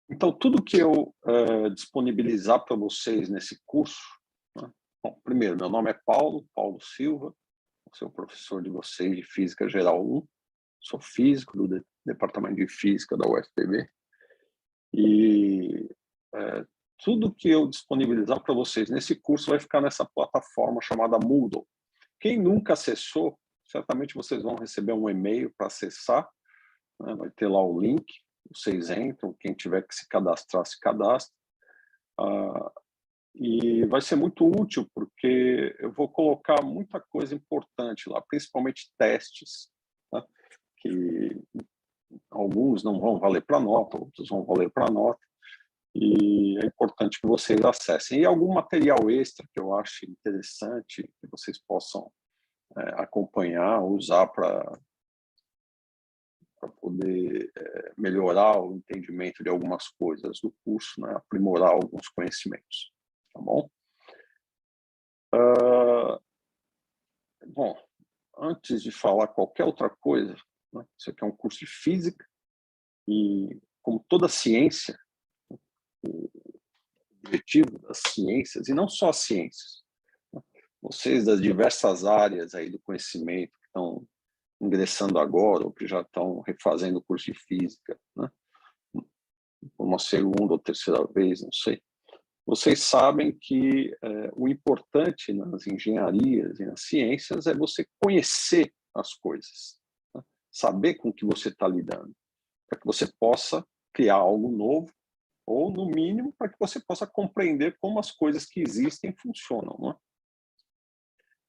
Então, tudo que eu disponibilizar para vocês nesse curso, né? Bom, primeiro, meu nome é Paulo Silva, sou professor de vocês de Física Geral 1, sou físico do Departamento de Física da UFPB, e tudo que eu disponibilizar para vocês nesse curso vai ficar nessa plataforma chamada Moodle. Quem nunca acessou, certamente vocês vão receber um e-mail para acessar, né? Vai ter lá o link, vocês entram, quem tiver que se cadastrar, se cadastra. E vai ser muito útil, porque eu vou colocar muita coisa importante lá, principalmente testes, né? Que alguns não vão valer para nota, outros vão valer para nota, e é importante que vocês acessem. E algum material extra que eu acho interessante, que vocês possam acompanhar, usar para poder melhorar o entendimento de algumas coisas do curso, né? Aprimorar alguns conhecimentos, tá bom? Bom, antes de falar qualquer outra coisa, né? Isso aqui é um curso de física e, como toda ciência, o objetivo das ciências, e não só as ciências, né? Vocês das diversas áreas aí do conhecimento que estão ingressando agora ou que já estão refazendo o curso de física, né? Por uma segunda ou terceira vez, não sei. Vocês sabem que o importante nas engenharias e nas ciências é você conhecer as coisas, né? Saber com o que você está lidando, para que você possa criar algo novo, ou, no mínimo, para que você possa compreender como as coisas que existem funcionam, né?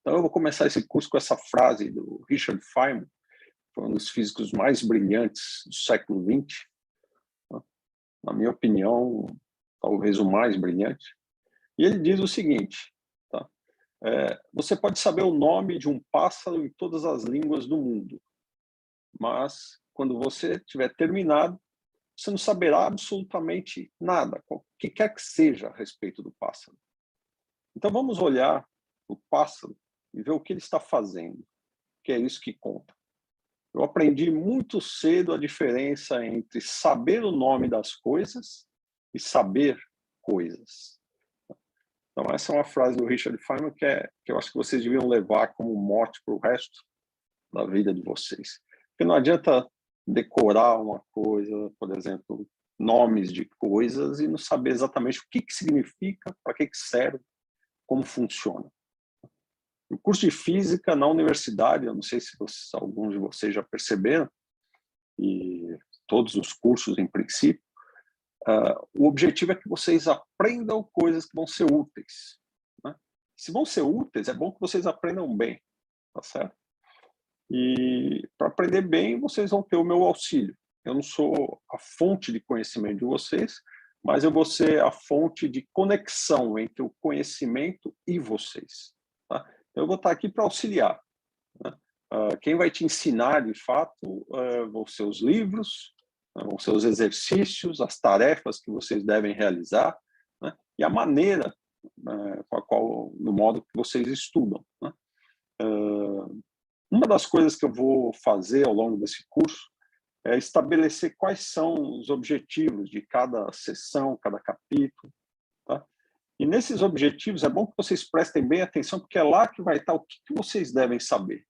Então, eu vou começar esse curso com essa frase do Richard Feynman, que foi um dos físicos mais brilhantes do século XX, né? Na minha opinião, talvez o mais brilhante. E ele diz o seguinte, tá? Você pode saber o nome de um pássaro em todas as línguas do mundo, mas quando você tiver terminado, você não saberá absolutamente nada, o que quer que seja a respeito do pássaro. Então vamos olhar o pássaro e ver o que ele está fazendo, que é isso que conta. Eu aprendi muito cedo a diferença entre saber o nome das coisas e saber coisas. Então, essa é uma frase do Richard Feynman que eu acho que vocês deviam levar como mote para o resto da vida de vocês. Porque não adianta decorar uma coisa, por exemplo, nomes de coisas e não saber exatamente o que significa, para que serve, como funciona. O curso de física na universidade, eu não sei se alguns de vocês já perceberam, e todos os cursos em princípio, o objetivo é que vocês aprendam coisas que vão ser úteis, né? Se vão ser úteis, é bom que vocês aprendam bem, tá certo? E para aprender bem, vocês vão ter o meu auxílio. Eu não sou a fonte de conhecimento de vocês, mas eu vou ser a fonte de conexão entre o conhecimento e vocês, tá? Eu vou estar aqui para auxiliar, né? Quem vai te ensinar, de fato, vão ser os livros, vão ser os exercícios, as tarefas que vocês devem realizar, né? E a maneira com a qual, no modo que vocês estudam, né? Uma das coisas que eu vou fazer ao longo desse curso é estabelecer quais são os objetivos de cada sessão, cada capítulo, tá? E nesses objetivos é bom que vocês prestem bem atenção, porque é lá que vai estar o que vocês devem saber.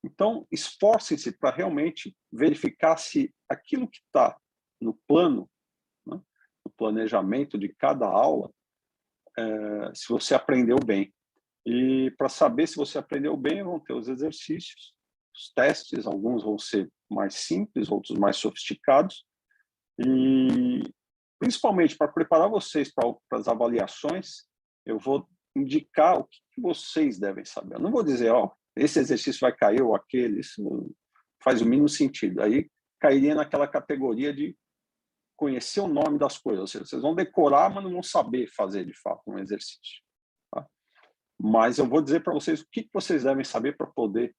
Então, esforcem-se para realmente verificar se aquilo que está no plano, né, no planejamento de cada aula, se você aprendeu bem. E para saber se você aprendeu bem, vão ter os exercícios, os testes, alguns vão ser mais simples, outros mais sofisticados. E, principalmente, para preparar vocês para as avaliações, eu vou indicar o que vocês devem saber. Eu não vou dizer, ó, esse exercício vai cair ou aquele, isso não faz o mínimo sentido. Aí cairia naquela categoria de conhecer o nome das coisas. Ou seja, vocês vão decorar, mas não vão saber fazer, de fato, um exercício, tá? Mas eu vou dizer para vocês o que vocês devem saber para poder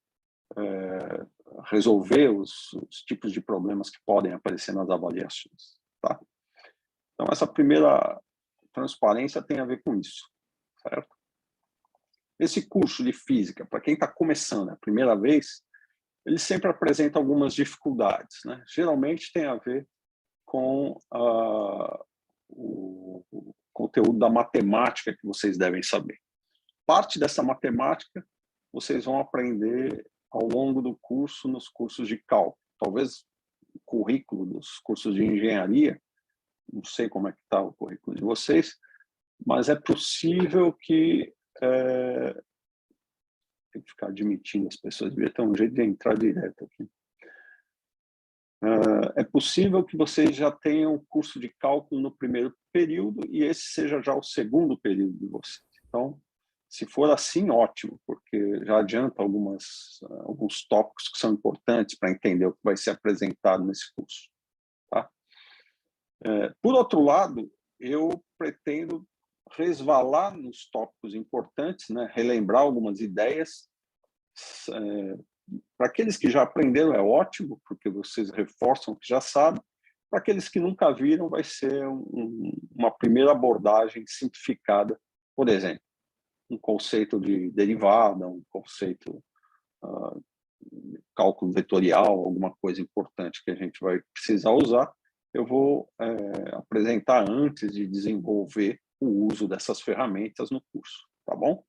resolver os tipos de problemas que podem aparecer nas avaliações, tá? Então, essa primeira transparência tem a ver com isso, certo? Esse curso de física, para quem está começando a primeira vez, ele sempre apresenta algumas dificuldades, né? Geralmente tem a ver com o conteúdo da matemática que vocês devem saber. Parte dessa matemática vocês vão aprender ao longo do curso, nos cursos de cálculo. Talvez o currículo dos cursos de engenharia, não sei como é que está o currículo de vocês, mas é possível que... tem que ficar admitindo as pessoas, devia ter um jeito de entrar direto aqui. É possível que vocês já tenham o curso de cálculo no primeiro período e esse seja já o segundo período de vocês. Então, se for assim, ótimo, porque já adianta alguns tópicos que são importantes para entender o que vai ser apresentado nesse curso. Tá? Por outro lado, eu pretendo resvalar nos tópicos importantes, né? Relembrar algumas ideias. Para aqueles que já aprenderam é ótimo, porque vocês reforçam o que já sabem. Para aqueles que nunca viram, vai ser uma primeira abordagem simplificada, por exemplo, um conceito de derivada, um conceito de cálculo vetorial, alguma coisa importante que a gente vai precisar usar, eu vou apresentar antes de desenvolver o uso dessas ferramentas no curso, tá bom?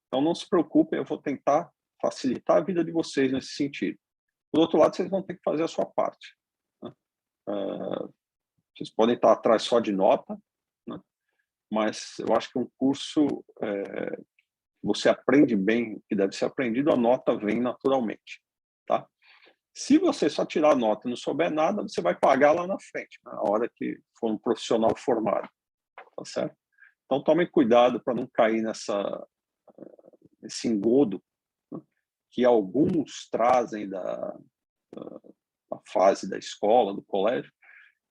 Então não se preocupem, eu vou tentar facilitar a vida de vocês nesse sentido. Por outro lado, vocês vão ter que fazer a sua parte, né? Vocês podem estar atrás só de nota, né? Mas eu acho que um curso, você aprende bem o que deve ser aprendido, a nota vem naturalmente. Tá? Se você só tirar a nota e não souber nada, você vai pagar lá na frente, na hora que for um profissional formado. Tá certo? Então, tomem cuidado para não cair nesse engodo, né, que alguns trazem da fase da escola, do colégio,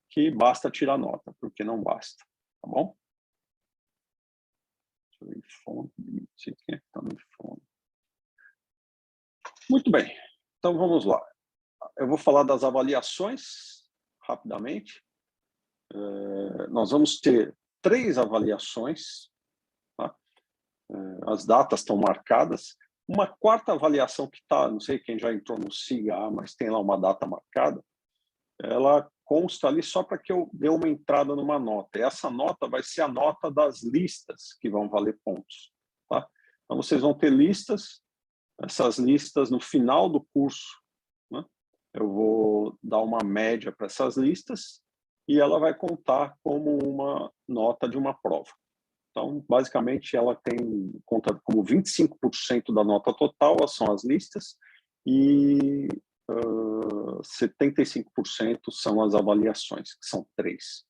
que basta tirar nota, porque não basta. Tá bom? Deixa eu ver fonte, não sei quem é que está no fone. Muito bem, então vamos lá. Eu vou falar das avaliações, rapidamente. Nós vamos ter 3 avaliações, tá? As datas estão marcadas. Uma quarta avaliação que está, não sei quem já entrou no SIGA, mas tem lá uma data marcada, ela consta ali só para que eu dê uma entrada numa nota. E essa nota vai ser a nota das listas que vão valer pontos. Tá? Então, vocês vão ter listas, essas listas no final do curso, né? Eu vou dar uma média para essas listas e ela vai contar como uma nota de uma prova. Então, basicamente, ela conta como 25% da nota total, são as listas, e 75% são as avaliações, que são 3.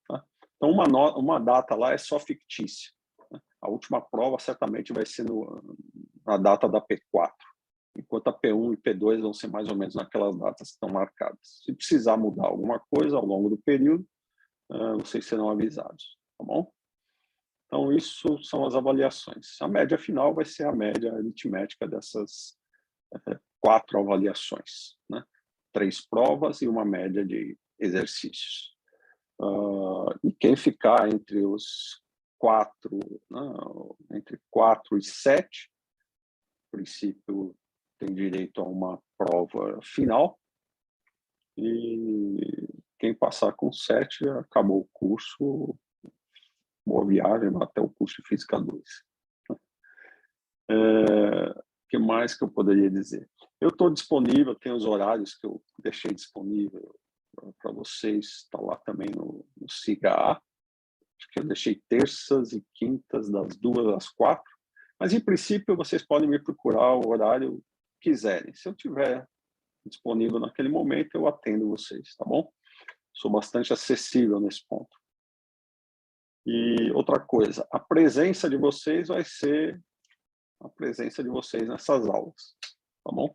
Tá? Então, uma data lá é só fictícia. Né? A última prova certamente vai ser na data da P4, enquanto a P1 e P2 vão ser mais ou menos naquelas datas que estão marcadas. Se precisar mudar alguma coisa ao longo do período, vocês serão avisados, tá bom? Então, isso são as avaliações. A média final vai ser a média aritmética dessas 4 avaliações, né? 3 provas e uma média de exercícios. E quem ficar entre os 4, né, entre 4 e 7, a princípio tem direito a uma prova final, e quem passar com 7 acabou o curso, boa viagem até o curso de Física 2. O que mais que eu poderia dizer? Eu estou disponível, tem os horários que eu deixei disponível para vocês, está lá também no SIGA. Acho que eu deixei terças e quintas das 2 às 4, mas em princípio vocês podem me procurar o horário que quiserem. Se eu tiver disponível naquele momento, eu atendo vocês, tá bom? Sou bastante acessível nesse ponto. E outra coisa, a presença de vocês vai ser a presença de vocês nessas aulas, tá bom?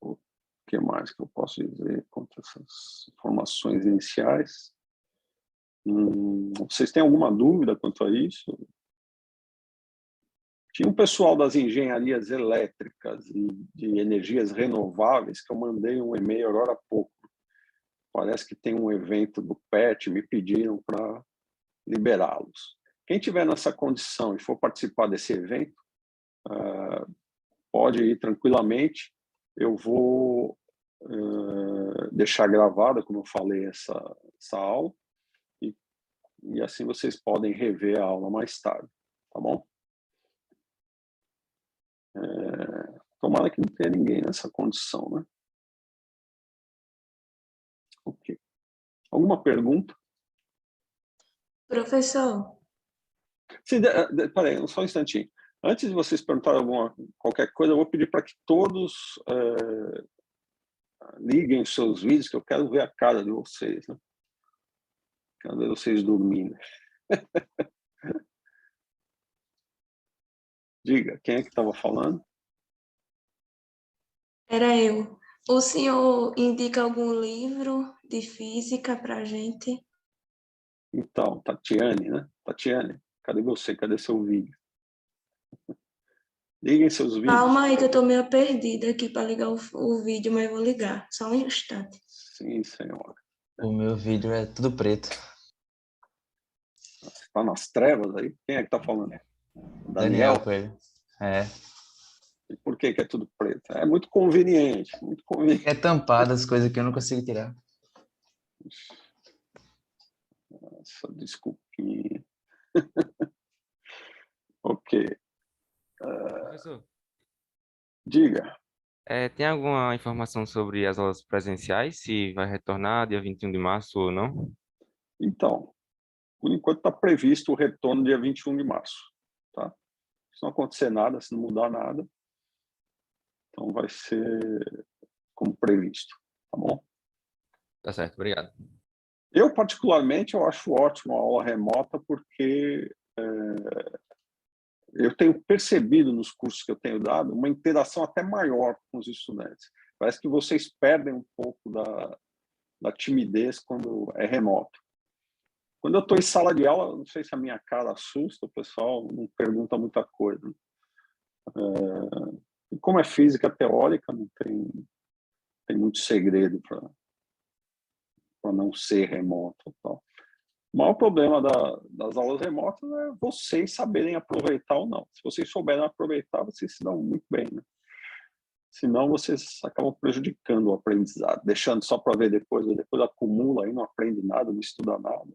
O que mais que eu posso dizer contra essas informações iniciais? Vocês têm alguma dúvida quanto a isso? Tinha um pessoal das engenharias elétricas e de energias renováveis que eu mandei um e-mail agora há pouco. Parece que tem um evento do PET, me pediram para liberá-los. Quem tiver nessa condição e for participar desse evento, pode ir tranquilamente. Eu vou deixar gravada, como eu falei, essa aula, e assim vocês podem rever a aula mais tarde, tá bom? Tomara que não tenha ninguém nessa condição, né? Ok. Alguma pergunta? Professor, Peraí, só um instantinho. Antes de vocês perguntarem qualquer coisa, eu vou pedir para que todos liguem os seus vídeos, que eu quero ver a cara de vocês, né? Quero ver vocês dormindo. Diga, quem é que estava falando? era eu. O senhor indica algum livro de física para a gente? Então, Tatiane, né? Tatiane, cadê você? Cadê seu vídeo? Liguem seus vídeos. Calma aí que eu estou meio perdida aqui para ligar o vídeo, mas eu vou ligar. Só um instante. Sim, senhora. O meu vídeo é tudo preto. Está nas trevas aí? Quem é que está falando? Daniel Coelho. É. E por que é tudo preto? É muito conveniente, muito conveniente. É tampado as coisas que eu não consigo tirar. Nossa, desculpinha. Ok. Professor, Diga. tem alguma informação sobre as aulas presenciais, se vai retornar dia 21 de março ou não? Então, por enquanto está previsto o retorno dia 21 de março. Tá? Se não acontecer nada, se não mudar nada, então vai ser como previsto. Tá bom? Tá certo, obrigado. Eu, particularmente, eu acho ótimo a aula remota porque eu tenho percebido nos cursos que eu tenho dado uma interação até maior com os estudantes. Parece que vocês perdem um pouco da timidez quando é remoto. Quando eu estou em sala de aula, não sei se a minha cara assusta, o pessoal não pergunta muita coisa. E como é física teórica, não tem muito segredo para não ser remoto. Tal. O maior problema das aulas remotas é vocês saberem aproveitar ou não. Se vocês souberem aproveitar, vocês se dão muito bem, né? Senão vocês acabam prejudicando o aprendizado, deixando só para ver depois acumula aí, não aprende nada, não estuda nada.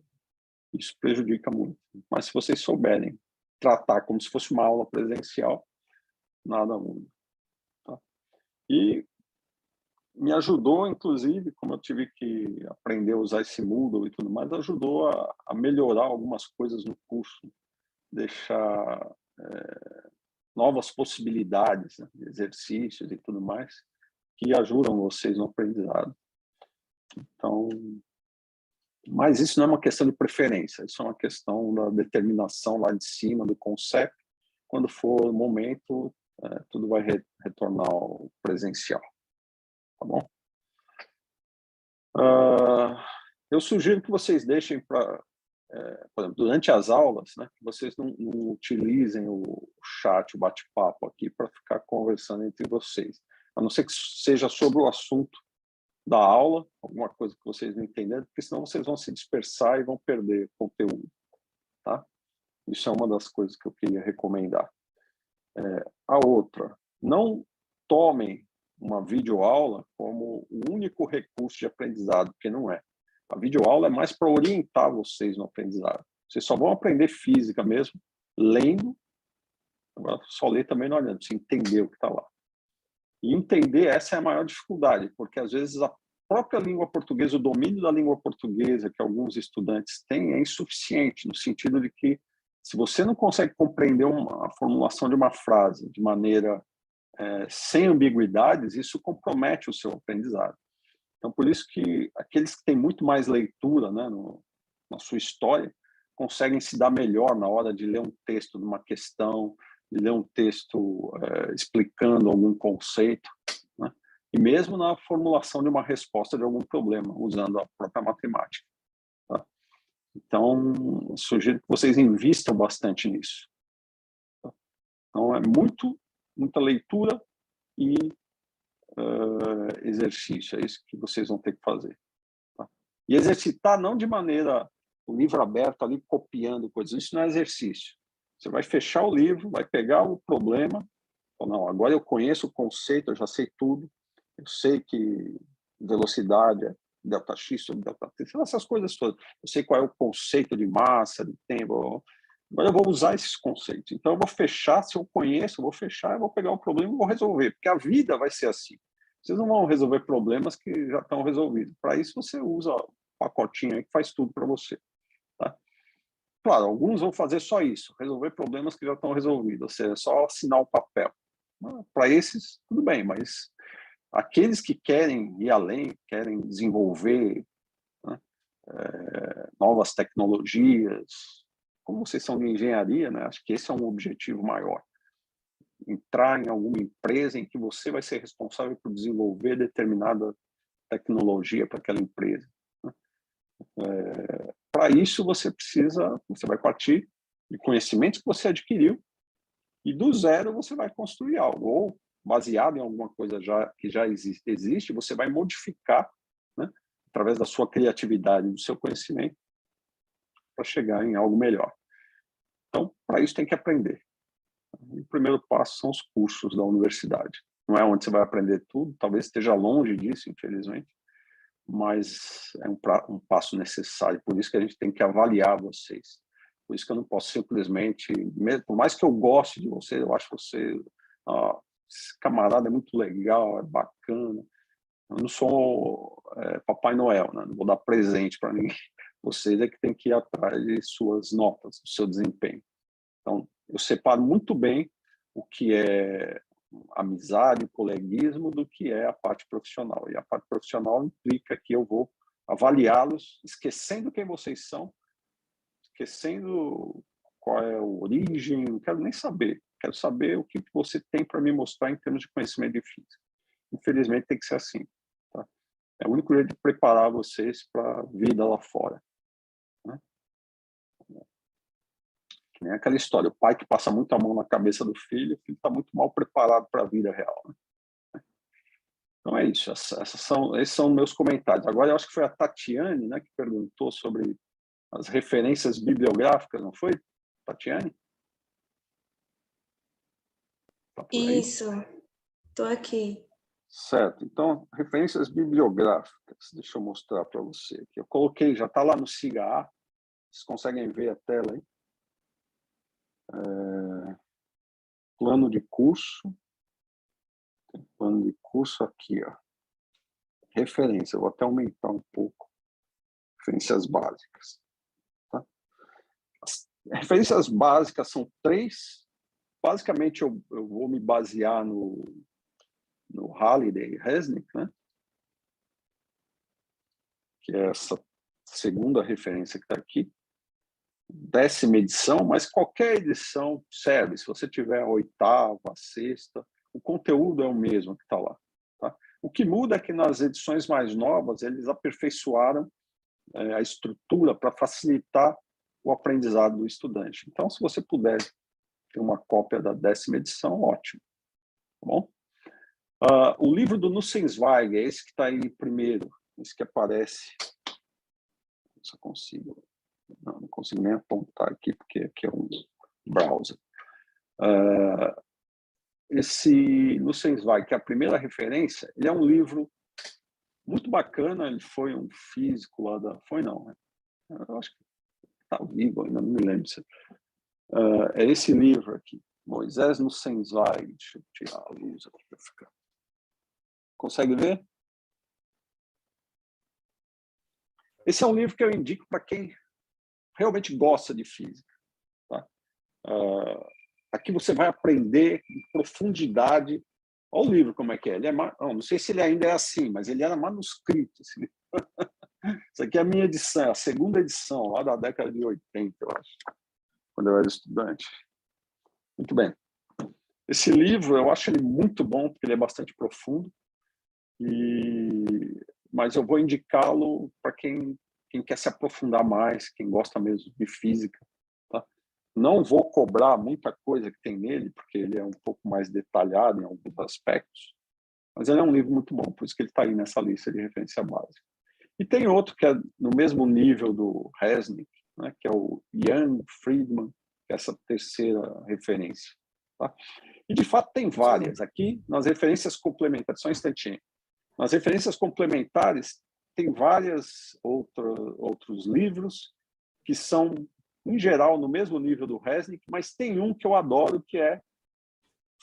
Isso prejudica muito. Mas se vocês souberem tratar como se fosse uma aula presencial, nada muda. Tá? E me ajudou, inclusive, como eu tive que aprender a usar esse Moodle e tudo mais, ajudou a melhorar algumas coisas no curso, deixar novas possibilidades, né, de exercícios e tudo mais, que ajudam vocês no aprendizado. Então, mas isso não é uma questão de preferência, isso é uma questão da determinação lá de cima, do conceito. Quando for o momento, tudo vai retornar ao presencial. Tá bom? Eu sugiro que vocês deixem para, por exemplo, durante as aulas, né, que vocês não utilizem o chat, o bate-papo aqui para ficar conversando entre vocês. A não ser que seja sobre o assunto da aula, alguma coisa que vocês não entenderam, porque senão vocês vão se dispersar e vão perder conteúdo. Tá? Isso é uma das coisas que eu queria recomendar. A outra, não tomem uma videoaula como o único recurso de aprendizado, porque não é. A videoaula é mais para orientar vocês no aprendizado. Vocês só vão aprender física mesmo, lendo. Agora, só ler também não adianta, você entender o que está lá. E entender, essa é a maior dificuldade, porque às vezes a própria língua portuguesa, o domínio da língua portuguesa que alguns estudantes têm é insuficiente, no sentido de que se você não consegue compreender a formulação de uma frase de maneira sem ambiguidades, isso compromete o seu aprendizado. Então, por isso que aqueles que têm muito mais leitura, né, na sua história, conseguem se dar melhor na hora de ler um texto de uma questão, de ler um texto explicando algum conceito, né, e mesmo na formulação de uma resposta de algum problema, usando a própria matemática. Tá? Então, sugiro que vocês invistam bastante nisso. Tá? Então, é muita leitura e exercício, é isso que vocês vão ter que fazer. Tá? E exercitar não de maneira, o livro aberto ali, copiando coisas, isso não é exercício. Você vai fechar o livro, vai pegar o problema, ou não, agora eu conheço o conceito, eu já sei tudo, eu sei que velocidade é ΔX sobre ΔT, essas coisas todas. Eu sei qual é o conceito de massa, de tempo, mas eu vou usar esses conceitos. Então, eu vou fechar, se eu conheço, eu vou fechar, eu vou pegar o problema e vou resolver, porque a vida vai ser assim. Vocês não vão resolver problemas que já estão resolvidos. Para isso, você usa um pacotinho aí que faz tudo para você. Tá? Claro, alguns vão fazer só isso, resolver problemas que já estão resolvidos, ou seja, só assinar o papel. Para esses, tudo bem, mas aqueles que querem ir além, querem desenvolver, né, novas tecnologias, como vocês são de engenharia, né, acho que esse é um objetivo maior. Entrar em alguma empresa em que você vai ser responsável por desenvolver determinada tecnologia para aquela empresa. Né? Para isso, você vai partir de conhecimentos que você adquiriu e do zero você vai construir algo, ou baseado em alguma coisa que já existe, você vai modificar, né, através da sua criatividade, do seu conhecimento, para chegar em algo melhor. Então, para isso tem que aprender. O primeiro passo são os cursos da universidade. Não é onde você vai aprender tudo, talvez esteja longe disso, infelizmente, mas é um passo necessário. Por isso que a gente tem que avaliar vocês. Por isso que eu não posso simplesmente, por mais que eu goste de você, eu acho você, esse camarada é muito legal, é bacana. Eu não sou Papai Noel, né? Não vou dar presente para ninguém. Vocês é que tem que ir atrás de suas notas, do seu desempenho. Então, eu separo muito bem o que é amizade, coleguismo, do que é a parte profissional. E a parte profissional implica que eu vou avaliá-los, esquecendo quem vocês são, esquecendo qual é a origem, não quero nem saber. Quero saber o que você tem para me mostrar em termos de conhecimento de física. Infelizmente, tem que ser assim. Tá? É o único jeito de preparar vocês para a vida lá fora. Né? Que nem aquela história, o pai que passa muito a mão na cabeça do filho, o filho está muito mal preparado para a vida real. Né? Então é isso, esses são meus comentários. Agora, eu acho que foi a Tatiane, né, que perguntou sobre as referências bibliográficas, não foi, Tatiane? Tá por aí? Isso, estou aqui. Certo, então, referências bibliográficas, deixa eu mostrar para você aqui. Eu coloquei, já está lá no SIGA, vocês conseguem ver a tela aí? Plano de curso. Tem plano de curso aqui, ó. Referência, eu vou até aumentar um pouco. Referências básicas. Tá? As referências básicas são 3. Basicamente, eu vou me basear no Halliday Resnick, né? Que é essa segunda referência que está aqui. 10ª edição, mas qualquer edição serve. Se você tiver a 8ª, a 6ª, o conteúdo é o mesmo que está lá. Tá? O que muda é que nas edições mais novas, eles aperfeiçoaram a estrutura para facilitar o aprendizado do estudante. Então, se você puder ter uma cópia da 10ª edição, ótimo. Tá bom? O livro do Nussensweig é esse que está aí primeiro, esse que aparece. Se eu consigo. Não consigo nem apontar aqui, porque aqui é um browser. Esse Nussensweig, que é a primeira referência, ele é um livro muito bacana. Ele foi um físico lá da... Foi não, né? Eu acho que está vivo ainda, não me lembro. É esse livro aqui, Moisés Nussensweig. Deixa eu tirar a luz aqui para ficar. Consegue ver? Esse é um livro que eu indico para quem realmente gosta de física. Tá? Aqui você vai aprender em profundidade. Olha o livro como é que é. Ele é não sei se ele ainda é assim, mas ele era manuscrito. Assim. Isso aqui é a minha edição, a 2ª edição, lá da década de 80, eu acho, quando eu era estudante. Muito bem. Esse livro, eu acho ele muito bom, porque ele é bastante profundo, mas eu vou indicá-lo para quem quer se aprofundar mais, quem gosta mesmo de física. Tá? Não vou cobrar muita coisa que tem nele, porque ele é um pouco mais detalhado em alguns aspectos, mas ele é um livro muito bom, por isso que ele está aí nessa lista de referência básica. E tem outro que é no mesmo nível do Resnick, né, que é o Young Friedman, que é essa 3ª referência. Tá? E, de fato, tem várias. Aqui, nas referências complementares, só um instantinho. Nas referências complementares, tem vários outros livros que são, em geral, no mesmo nível do Resnick, mas tem um que eu adoro, que é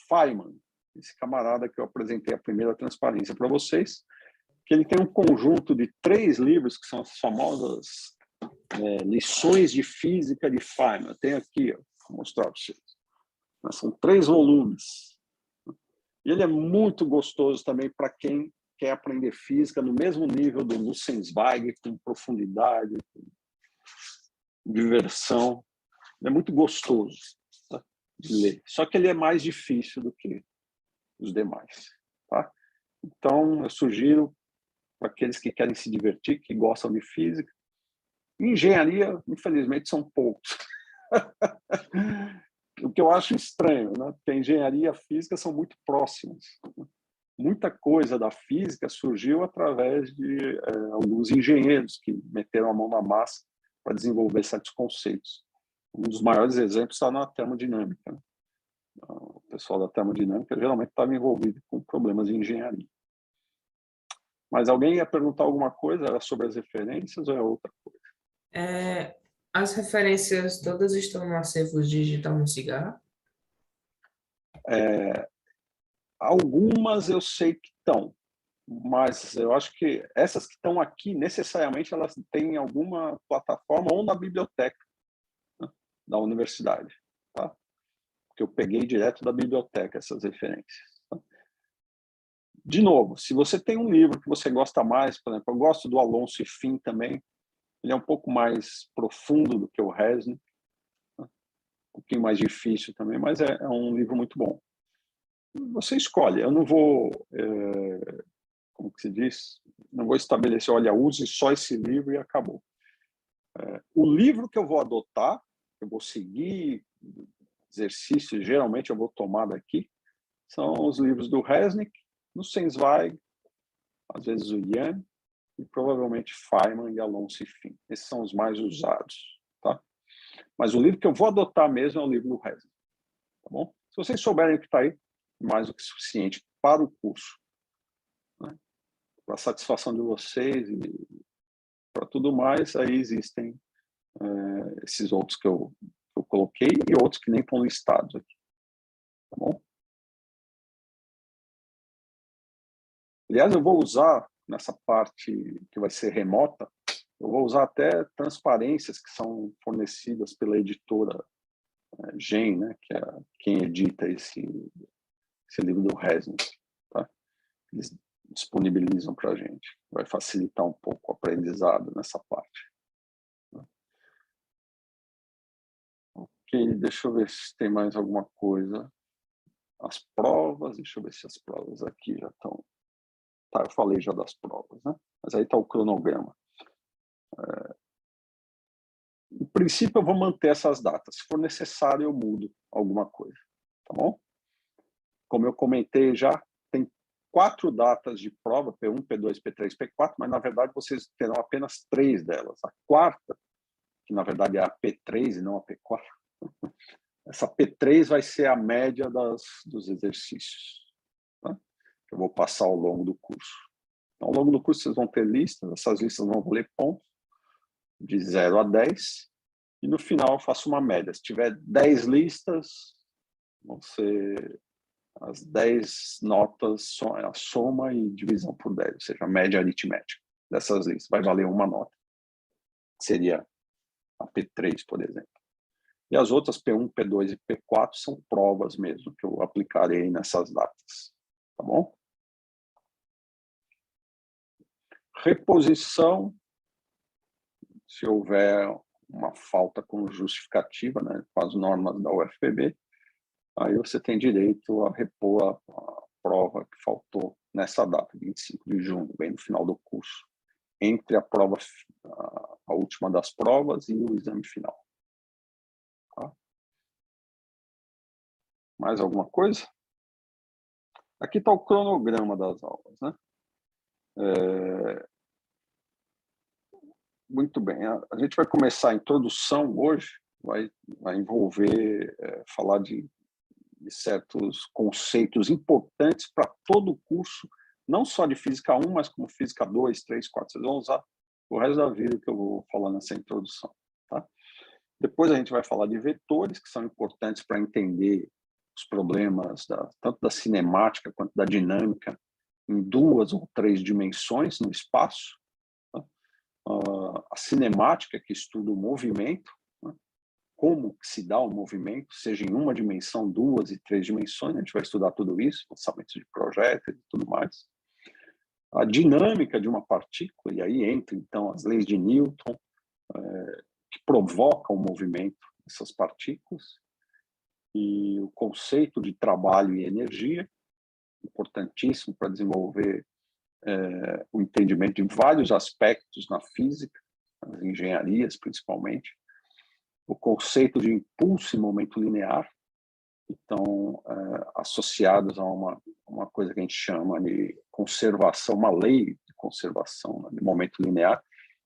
Feynman, esse camarada que eu apresentei a primeira transparência para vocês, que ele tem um conjunto de 3 livros, que são as famosas lições de física de Feynman. Eu tenho aqui, ó, vou mostrar para vocês. São 3 volumes. E ele é muito gostoso também para quem quer aprender física no mesmo nível do Nussensweig, com profundidade, com diversão. É muito gostoso, tá, de ler. Só que ele é mais difícil do que os demais. Tá? Então, eu sugiro para aqueles que querem se divertir, que gostam de física. Engenharia, infelizmente, são poucos. O que eu acho estranho, né? Porque a engenharia e a física são muito próximas. Muita coisa da física surgiu através de alguns engenheiros que meteram a mão na massa para desenvolver certos conceitos. Um dos maiores exemplos está na termodinâmica, né? O pessoal da termodinâmica geralmente estava envolvido com problemas de engenharia. Mas alguém ia perguntar alguma coisa? Era sobre as referências ou é outra coisa? As referências todas estão no acervo digital no Cigarra? Algumas eu sei que estão, mas eu acho que essas que estão aqui, necessariamente, elas têm alguma plataforma ou na biblioteca, né, da universidade. Tá? Porque eu peguei direto da biblioteca essas referências. Tá? De novo, se você tem um livro que você gosta mais, por exemplo, eu gosto do Alonso e Finn também, ele é um pouco mais profundo do que o Resnick, né? Um pouquinho mais difícil também, mas é um livro muito bom. Você escolhe, eu não vou, como que se diz, não vou estabelecer, olha, use só esse livro e acabou. O livro que eu vou adotar, eu vou seguir exercícios, geralmente eu vou tomar daqui, são os livros do Resnick, Nussensweig, às vezes o Yan, e provavelmente Feynman e Alonso e Finn. Esses são os mais usados. Tá? Mas o livro que eu vou adotar mesmo é o livro do Resnick. Tá bom? Se vocês souberem o que está aí, mais do que suficiente para o curso, né? Para a satisfação de vocês e para tudo mais, aí existem esses outros que eu coloquei e outros que nem estão listados aqui. Tá bom? Aliás, eu vou usar, nessa parte que vai ser remota, eu vou usar até transparências que são fornecidas pela editora Gen, né, que é quem edita esse livro do Resnick. Tá? Eles disponibilizam para a gente. Vai facilitar um pouco o aprendizado nessa parte. Ok, deixa eu ver se tem mais alguma coisa. As provas, deixa eu ver se as provas aqui já estão... Tá, eu falei já das provas, né? Mas aí está o cronograma. Em princípio, eu vou manter essas datas. Se for necessário, eu mudo alguma coisa. Tá bom? Como eu comentei já, tem 4 datas de prova, P1, P2, P3, P4, mas, na verdade, vocês terão apenas 3 delas. A quarta, que, na verdade, é a P3 e não a P4, essa P3 vai ser a média dos exercícios, tá? Que eu vou passar ao longo do curso. Então, ao longo do curso, vocês vão ter listas, essas listas vão valer pontos, de 0 a 10, e no final eu faço uma média. Se tiver 10 listas, vão ser as 10 notas, a soma e divisão por 10, ou seja, a média aritmética dessas listas. Vai valer uma nota. Seria a P3, por exemplo. E as outras, P1, P2 e P4, são provas mesmo, que eu aplicarei nessas datas. Tá bom? Reposição, se houver uma falta com justificativa, né, com as normas da UFPB, aí você tem direito a repor a prova que faltou nessa data, 25 de junho, bem no final do curso, entre a prova, a última das provas e o exame final. Tá? Mais alguma coisa? Aqui está o cronograma das aulas, né? Muito bem, a gente vai começar a introdução hoje, vai envolver, falar de certos conceitos importantes para todo o curso, não só de física 1, mas como física 2, 3, 4. Vocês vão usar o resto da vida que eu vou falar nessa introdução. Tá? Depois a gente vai falar de vetores, que são importantes para entender os problemas tanto da cinemática quanto da dinâmica em 2 ou 3 dimensões no espaço. Tá? A cinemática, que estuda o movimento, né? Como se dá o movimento, seja em 1 dimensão, 2 e 3 dimensões. A gente vai estudar tudo isso, lançamentos de projéteis e tudo mais. A dinâmica de uma partícula, e aí entra, então, as leis de Newton, que provocam o movimento dessas partículas, e o conceito de trabalho e energia, importantíssimo para desenvolver o entendimento de vários aspectos na física, nas engenharias principalmente, o conceito de impulso e momento linear, então, associados a uma coisa que a gente chama de conservação, uma lei de conservação, né, de momento linear,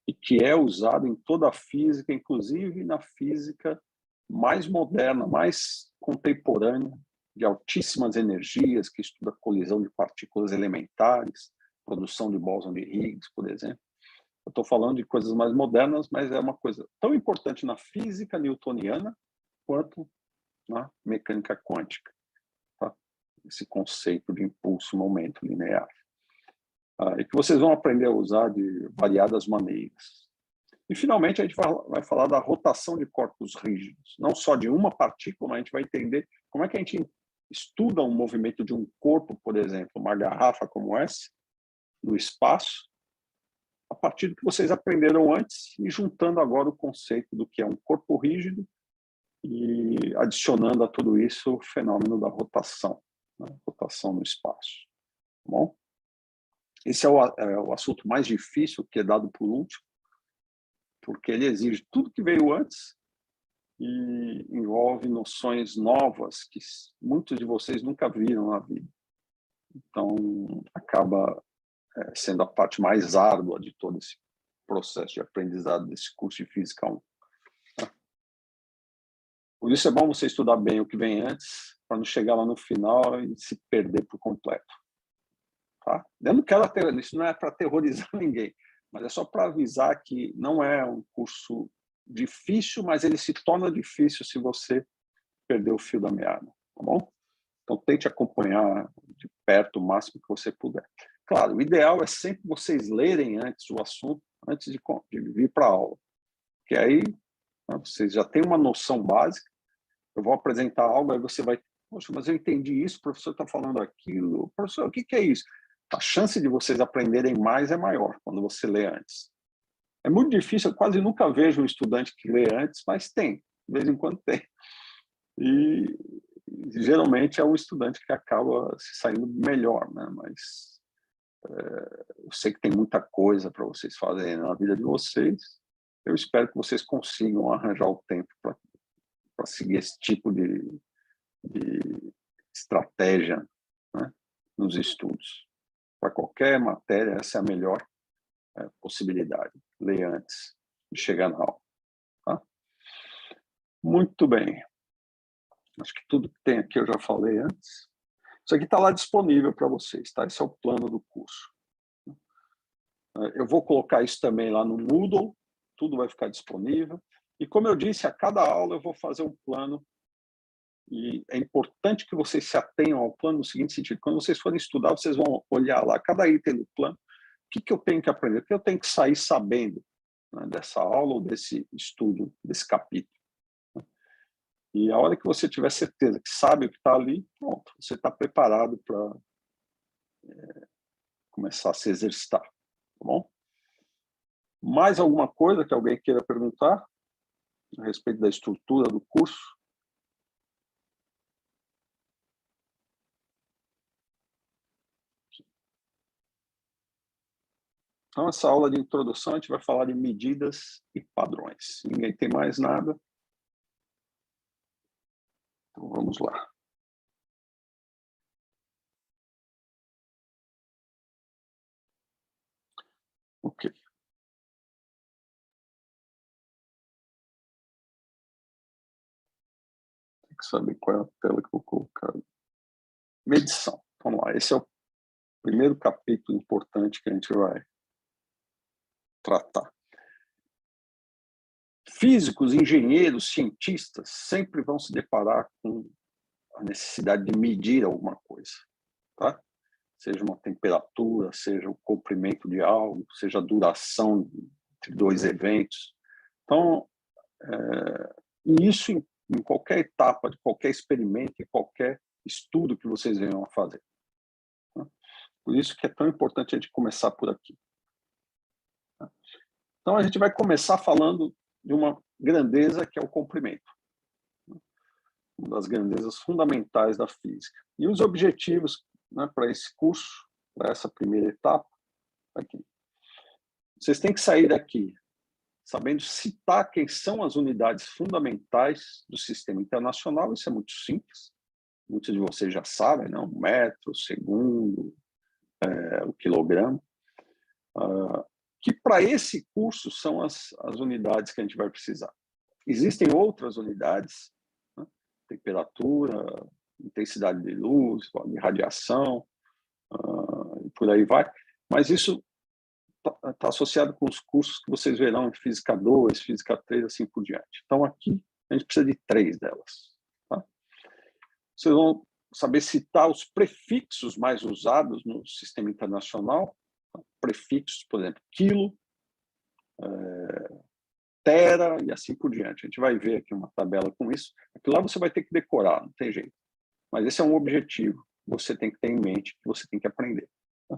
e que é usado em toda a física, inclusive na física mais moderna, mais contemporânea, de altíssimas energias, que estuda a colisão de partículas elementares, produção de bóson de Higgs, por exemplo. Eu estou falando de coisas mais modernas, mas é uma coisa tão importante na física newtoniana quanto na mecânica quântica. Tá? Esse conceito de impulso-momento linear. E que vocês vão aprender a usar de variadas maneiras. E, finalmente, a gente vai falar da rotação de corpos rígidos. Não só de uma partícula, mas a gente vai entender como é que a gente estuda um movimento de um corpo, por exemplo, uma garrafa como essa, no espaço, a partir do que vocês aprenderam antes e juntando agora o conceito do que é um corpo rígido e adicionando a tudo isso o fenômeno da rotação, né? Rotação no espaço. Tá bom? Esse é o assunto mais difícil, que é dado por último, porque ele exige tudo que veio antes e envolve noções novas que muitos de vocês nunca viram na vida. Então, acaba sendo a parte mais árdua de todo esse processo de aprendizado desse curso de Física 1. Tá? Por isso é bom você estudar bem o que vem antes, para não chegar lá no final e se perder por completo. Tá? Eu não quero isso não é para aterrorizar ninguém, mas é só para avisar que não é um curso difícil, mas ele se torna difícil se você perder o fio da meada, tá bom? Então tente acompanhar de perto o máximo que você puder. Claro, o ideal é sempre vocês lerem antes o assunto, antes de vir para a aula, porque aí, né, vocês já têm uma noção básica. Eu vou apresentar algo, aí você vai, poxa, mas eu entendi isso, o professor está falando aquilo, professor, o que é isso? A chance de vocês aprenderem mais é maior quando você lê antes. É muito difícil, eu quase nunca vejo um estudante que lê antes, mas tem, de vez em quando tem. E geralmente é o estudante que acaba se saindo melhor, né? Mas eu sei que tem muita coisa para vocês fazerem na vida de vocês. Eu espero que vocês consigam arranjar o tempo para seguir esse tipo de estratégia, né, nos estudos. Para qualquer matéria, essa é a melhor possibilidade. Ler antes de chegar na aula. Tá? Muito bem. Acho que tudo que tem aqui eu já falei antes. Isso aqui está lá disponível para vocês, tá? Esse é o plano do curso. Eu vou colocar isso também lá no Moodle, tudo vai ficar disponível. E como eu disse, a cada aula eu vou fazer um plano. E é importante que vocês se atenham ao plano no seguinte sentido: quando vocês forem estudar, vocês vão olhar lá, cada item do plano, o que eu tenho que aprender, o que eu tenho que sair sabendo, né, dessa aula ou desse estudo, desse capítulo. E a hora que você tiver certeza que sabe o que está ali, pronto, você está preparado para começar a se exercitar, tá bom? Mais alguma coisa que alguém queira perguntar a respeito da estrutura do curso? Então, essa aula de introdução, a gente vai falar de medidas e padrões. Ninguém tem mais nada? Então, vamos lá. Ok. Tem que saber qual é a tela que eu vou colocar. Medição. Vamos lá. Esse é o primeiro capítulo importante que a gente vai tratar. Físicos, engenheiros, cientistas sempre vão se deparar com a necessidade de medir alguma coisa, tá? Seja uma temperatura, seja o comprimento de algo, seja a duração entre dois eventos. Então, isso em qualquer etapa, de qualquer experimento, em qualquer estudo que vocês venham a fazer. Tá? Por isso que é tão importante a gente começar por aqui. Tá? Então, a gente vai começar falando de uma grandeza que é o comprimento. Uma das grandezas fundamentais da física. E os objetivos, né, para esse curso, para essa primeira etapa, aqui. Vocês têm que sair daqui sabendo citar quem são as unidades fundamentais do sistema internacional. Isso é muito simples. Muitos de vocês já sabem, né? O metro, o segundo, o quilograma. Que para esse curso são as unidades que a gente vai precisar. Existem outras unidades, né? Temperatura, intensidade de luz, de radiação, e por aí vai, mas isso está associado com os cursos que vocês verão em Física 2, Física 3, assim por diante. Então, aqui, a gente precisa de 3 delas. Tá? Vocês vão saber citar os prefixos mais usados no sistema internacional. Tá? Prefixos, por exemplo, quilo, tera e assim por diante. A gente vai ver aqui uma tabela com isso. Aquilo lá você vai ter que decorar, não tem jeito. Mas esse é um objetivo que você tem que ter em mente, que você tem que aprender. Tá?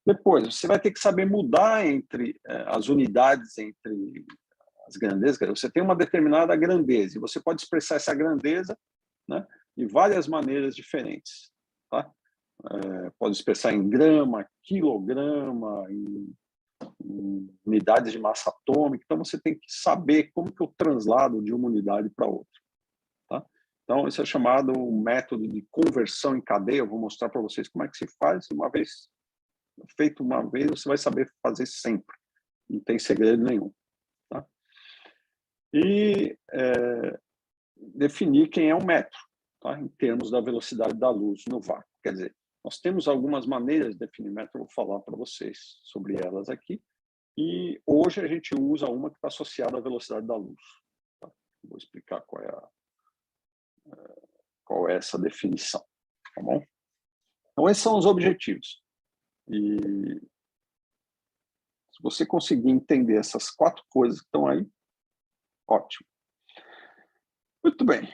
Depois, você vai ter que saber mudar entre as unidades, entre as grandezas. Você tem uma determinada grandeza, e você pode expressar essa grandeza, né, de várias maneiras diferentes. Tá? Pode expressar em grama, quilograma, em unidades de massa atômica. Então, você tem que saber como que eu translado de uma unidade para outra. Tá? Então, isso é chamado o método de conversão em cadeia. Eu vou mostrar para vocês como é que se faz. Uma vez feito uma vez, você vai saber fazer sempre. Não tem segredo nenhum. Tá? E definir quem é um metro, tá? Em termos da velocidade da luz no vácuo. Quer dizer, nós temos algumas maneiras de definir metro, eu vou falar para vocês sobre elas aqui. E hoje a gente usa uma que está associada à velocidade da luz. Tá? Vou explicar qual é essa definição. Tá bom? Então, esses são os objetivos. E se você conseguir entender essas 4 coisas que estão aí, ótimo. Muito bem.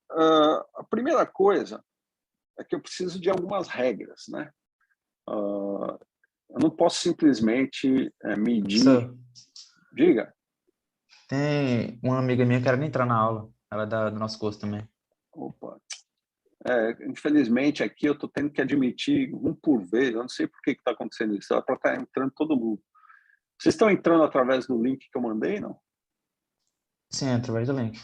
A primeira coisa é que eu preciso de algumas regras, né? Eu não posso simplesmente medir... Professor, Diga. tem uma amiga minha que quer entrar na aula. Ela é do nosso curso também. Opa. Infelizmente, aqui eu estou tendo que admitir um por vez. Eu não sei por que está acontecendo isso. Ela está entrando todo mundo. Vocês estão entrando através do link que eu mandei, não? Sim, através do link.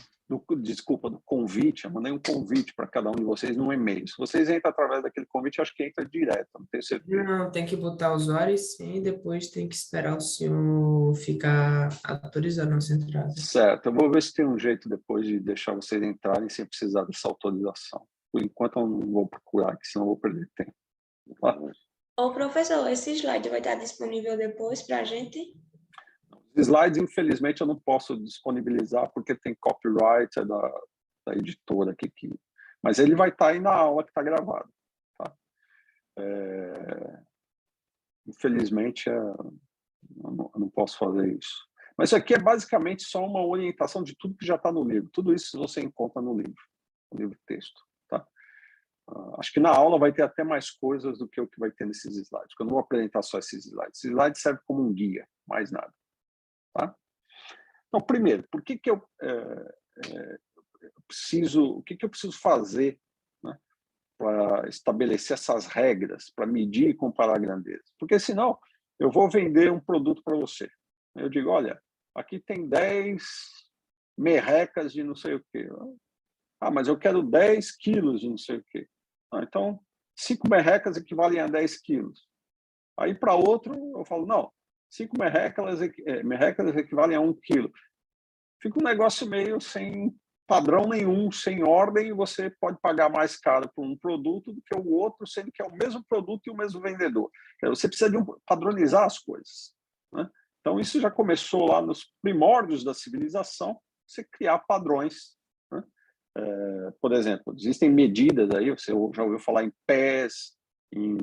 Desculpa, do convite. Eu mandei um convite para cada um de vocês num e-mail. Se vocês entram através daquele convite, eu acho que entra direto. Não tenho certeza. Não, tem que botar o usuário e sim, depois tem que esperar o senhor ficar autorizando a nossa entrada. Certo. Eu vou ver se tem um jeito depois de deixar vocês entrarem sem precisar dessa autorização. Por enquanto, eu não vou procurar aqui, senão eu vou perder tempo. Tá? Ô, professor, esse slide vai estar disponível depois para a gente? Slides, infelizmente, eu não posso disponibilizar porque tem copyright da editora aqui. Mas ele vai estar aí na aula que está gravada. Tá? Infelizmente, eu não posso fazer isso. Mas isso aqui é basicamente só uma orientação de tudo que já está no livro. Tudo isso você encontra no livro texto. Tá? Acho que na aula vai ter até mais coisas do que o que vai ter nesses slides, porque eu não vou apresentar só esses slides. Esses slides servem como um guia, mais nada. Tá? Então, primeiro, por que eu preciso, o que eu preciso fazer, né, para estabelecer essas regras, para medir e comparar a grandeza? Porque senão eu vou vender um produto para você. Eu digo, olha, aqui tem 10 merrecas de não sei o quê. Ah, mas eu quero 10 quilos de não sei o quê. Então, 5 merrecas equivalem a 10 quilos. Aí, para outro, eu falo, não, 5 merrecas equivalem a 1 quilo. Fica um negócio meio sem padrão nenhum, sem ordem, e você pode pagar mais caro por um produto do que o outro, sendo que é o mesmo produto e o mesmo vendedor. Você precisa de padronizar as coisas, né? Então, isso já começou lá nos primórdios da civilização, você criar padrões, né? Por exemplo, existem medidas aí, você já ouviu falar em pés, em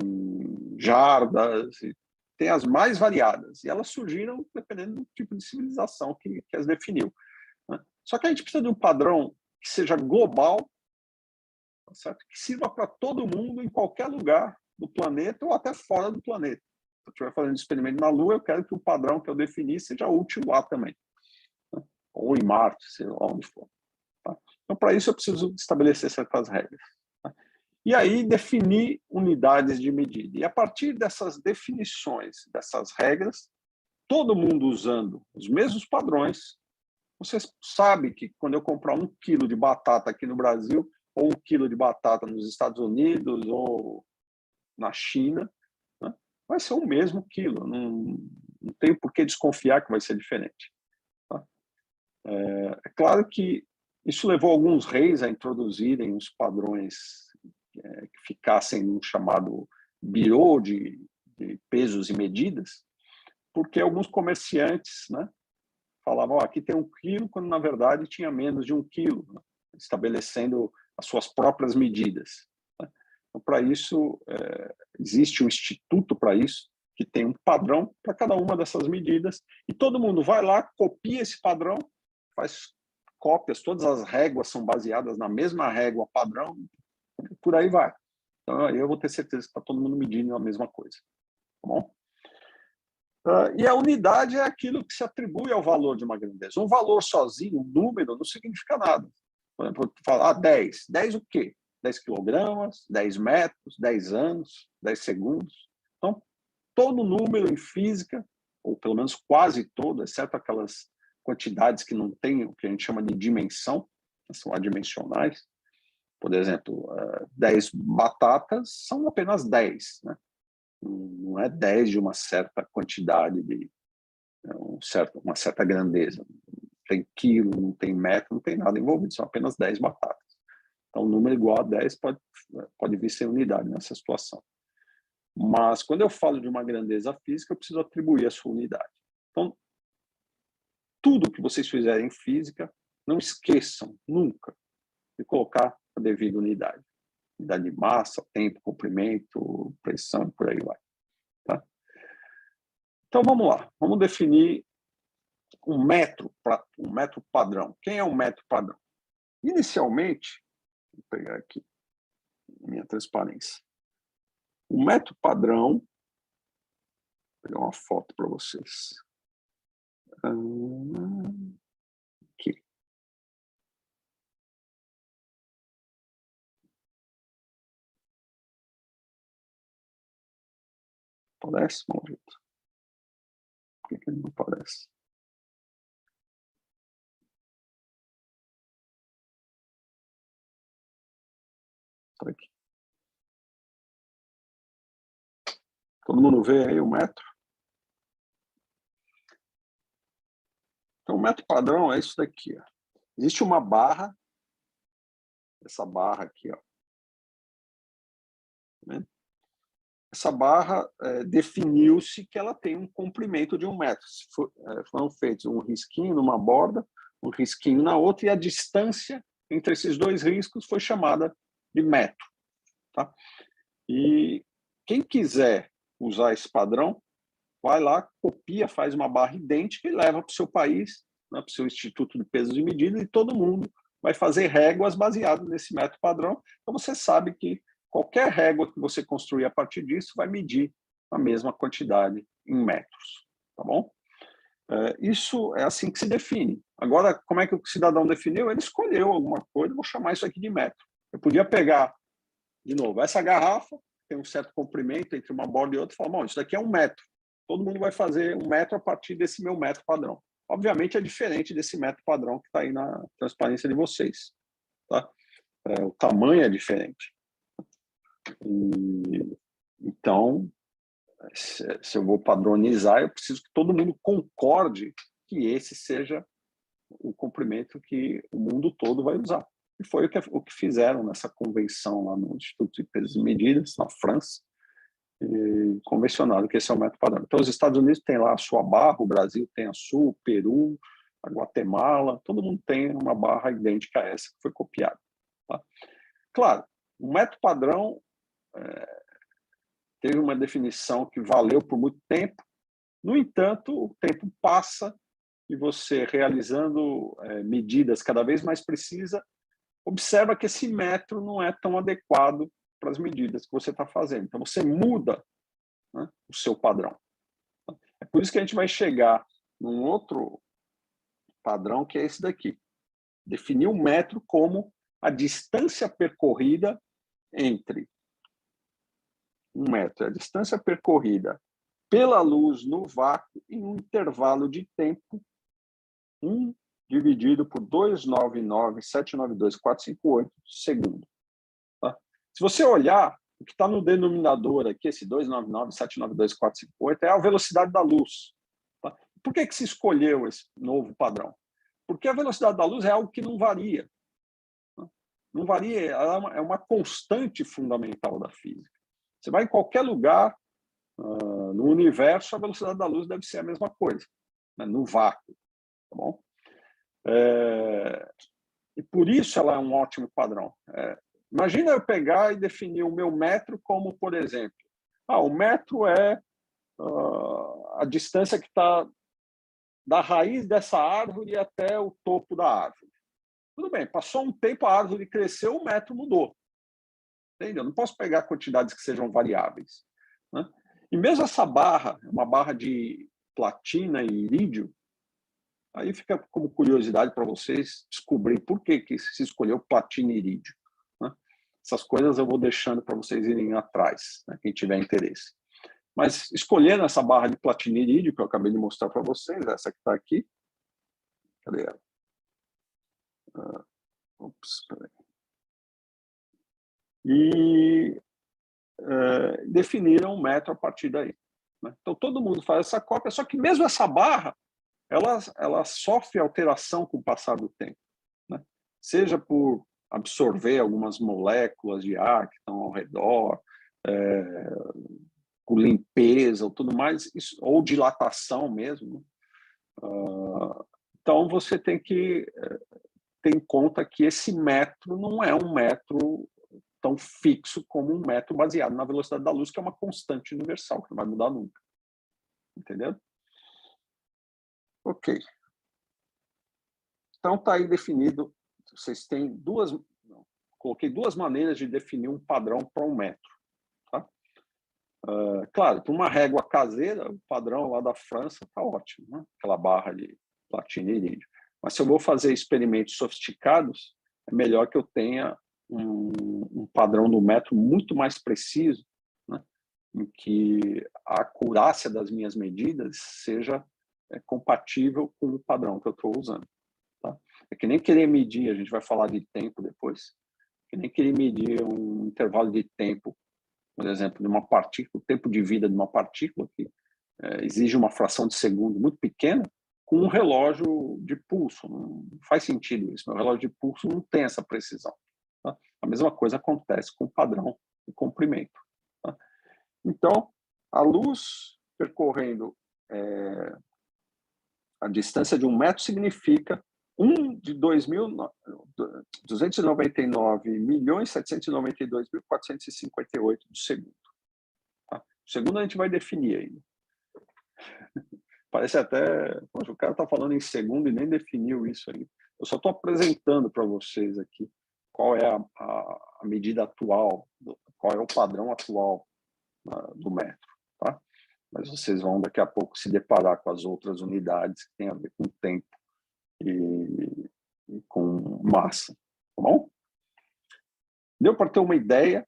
jardas, tem as mais variadas, e elas surgiram dependendo do tipo de civilização que as definiu, né? Só que a gente precisa de um padrão que seja global, tá certo? Que sirva para todo mundo em qualquer lugar do planeta ou até fora do planeta. Se eu estiver fazendo experimento na Lua, eu quero que o padrão que eu defini seja útil lá também, né? Ou em Marte, sei lá onde for. Tá? Então, para isso, eu preciso estabelecer certas regras. Tá? E aí, definir unidades de medida. E a partir dessas definições, dessas regras, todo mundo usando os mesmos padrões, você sabe que quando eu comprar 1 quilo de batata aqui no Brasil, ou 1 quilo de batata nos Estados Unidos, ou na China, né, vai ser o mesmo quilo. Não tenho por que desconfiar que vai ser diferente. Tá? É claro que isso levou alguns reis a introduzirem os padrões que ficassem no chamado birô de pesos e medidas, porque alguns comerciantes, né, falavam, aqui tem 1 quilo, quando na verdade tinha menos de 1 quilo, né, estabelecendo as suas próprias medidas. Né? Então, para isso, existe um instituto para isso, que tem um padrão para cada uma dessas medidas, e todo mundo vai lá, copia esse padrão, faz cópias, todas as réguas são baseadas na mesma régua padrão, por aí vai. Então, aí eu vou ter certeza que está todo mundo medindo a mesma coisa. Tá bom? E a unidade é aquilo que se atribui ao valor de uma grandeza. Um valor sozinho, um número, não significa nada. Por exemplo, falar 10. 10 o quê? 10 quilogramas, 10 metros, 10 anos, 10 segundos. Então, todo número em física, ou pelo menos quase todo, exceto aquelas quantidades que não têm o que a gente chama de dimensão, são adimensionais. Por exemplo, 10 batatas são apenas 10, né? Não é 10 de uma certa quantidade, uma certa grandeza. Não tem quilo, não tem metro, não tem nada envolvido, são apenas 10 batatas. Então, um número igual a 10 pode vir sem unidade nessa situação. Mas, quando eu falo de uma grandeza física, eu preciso atribuir a sua unidade. Então, tudo que vocês fizerem em física, não esqueçam nunca de colocar a devida unidade. Unidade de massa, tempo, comprimento, pressão, por aí vai. Tá? Então, vamos lá. Vamos definir um metro padrão. Quem é um metro padrão? Inicialmente, vou pegar aqui minha transparência. O metro padrão, vou pegar uma foto para vocês. Aqui. Parece? Vamos ver. Por que ele não parece? Tá aqui. Todo mundo vê aí o metro? Então, o metro padrão é isso daqui. Ó. Existe uma barra, essa barra aqui, ó. Tá vendo? Essa barra definiu-se que ela tem um comprimento de 1 metro. Foram feitos um risquinho numa borda, um risquinho na outra, e a distância entre esses 2 riscos foi chamada de metro. Tá? E quem quiser usar esse padrão, vai lá, copia, faz uma barra idêntica e leva para o seu país, né, para o seu Instituto de Pesos e Medidas, e todo mundo vai fazer réguas baseadas nesse método padrão. Então, você sabe que qualquer régua que você construir a partir disso vai medir a mesma quantidade em metros. Tá bom? Isso é assim que se define. Agora, como é que o cidadão definiu? Ele escolheu alguma coisa, vou chamar isso aqui de metro. Eu podia pegar, de novo, essa garrafa, tem um certo comprimento entre uma borda e outra, e falar, bom, isso daqui é 1 metro. Todo mundo vai fazer 1 metro a partir desse meu metro padrão. Obviamente, é diferente desse metro padrão que está aí na transparência de vocês. Tá? O tamanho é diferente. Então, se eu vou padronizar, eu preciso que todo mundo concorde que esse seja o comprimento que o mundo todo vai usar. E foi o que fizeram nessa convenção lá no Instituto de Pesos e Medidas, na França, e convencionaram que esse é o método padrão. Então, os Estados Unidos têm lá a sua barra, o Brasil tem a sua, o Peru, a Guatemala, todo mundo tem uma barra idêntica a essa que foi copiada. Tá? Claro, o método padrão teve uma definição que valeu por muito tempo. No entanto, o tempo passa e você, realizando medidas cada vez mais precisas, observa que esse metro não é tão adequado para as medidas que você está fazendo. Então, você muda, né, o seu padrão. É por isso que a gente vai chegar num outro padrão, que é esse daqui. Definir o metro como a distância percorrida entre um metro, a distância percorrida pela luz no vácuo em um intervalo de tempo 1 dividido por 299.792.458 segundos. Tá? Se você olhar, o que está no denominador aqui, esse 299.792.458, é a velocidade da luz. Tá? Por que se escolheu esse novo padrão? Porque a velocidade da luz é algo que não varia. Tá? Não varia, ela é uma constante fundamental da física. Você vai em qualquer lugar no universo, a velocidade da luz deve ser a mesma coisa, né? No vácuo. Tá bom? E por isso ela é um ótimo padrão. Imagina eu pegar e definir o meu metro como, por exemplo, o metro é a distância que está da raiz dessa árvore até o topo da árvore. Tudo bem, passou um tempo, a árvore cresceu, o metro mudou. Entende? Eu não posso pegar quantidades que sejam variáveis. Né? E mesmo essa barra, uma barra de platina e irídio, aí fica como curiosidade para vocês descobrir por que se escolheu platina e irídio. Né? Essas coisas eu vou deixando para vocês irem atrás, né? Quem tiver interesse. Mas escolhendo essa barra de platina e irídio, que eu acabei de mostrar para vocês, essa que está aqui. Cadê ela? Peraí. E definiram um metro a partir daí. Né? Então, todo mundo faz essa cópia, só que mesmo essa barra, ela sofre alteração com o passar do tempo. Né? Seja por absorver algumas moléculas de ar que estão ao redor, por limpeza ou tudo mais, ou dilatação mesmo. Então, você tem que ter em conta que esse metro não é um metro tão fixo como um metro baseado na velocidade da luz, que é uma constante universal, que não vai mudar nunca. Entendeu? Ok. Então, está aí definido. Vocês têm coloquei duas maneiras de definir um padrão para um metro. Tá? Claro, para uma régua caseira, o padrão lá da França está ótimo, né? Aquela barra de platina e irídio. Mas se eu vou fazer experimentos sofisticados, é melhor que eu tenha um padrão no metro muito mais preciso, né? Em que a acurácia das minhas medidas seja compatível com o padrão que eu estou usando. Tá? É que nem querer medir, a gente vai falar de tempo depois, que nem querer medir um intervalo de tempo, por exemplo, de uma partícula, o tempo de vida de uma partícula, que exige uma fração de segundo muito pequena, com um relógio de pulso. Não faz sentido isso. Meu relógio de pulso não tem essa precisão. Tá? A mesma coisa acontece com o padrão de comprimento. Tá? Então, a luz percorrendo a distância de 1 metro significa 1 de 299.792.458 do segundo. Tá? O segundo a gente vai definir ainda. Parece até... Poxa, o cara está falando em segundo e nem definiu isso ainda. Eu só estou apresentando para vocês aqui qual é a medida atual, qual é o padrão atual do metro. Tá? Mas vocês vão daqui a pouco se deparar com as outras unidades que têm a ver com tempo e com massa. Tá bom? Deu para ter uma ideia,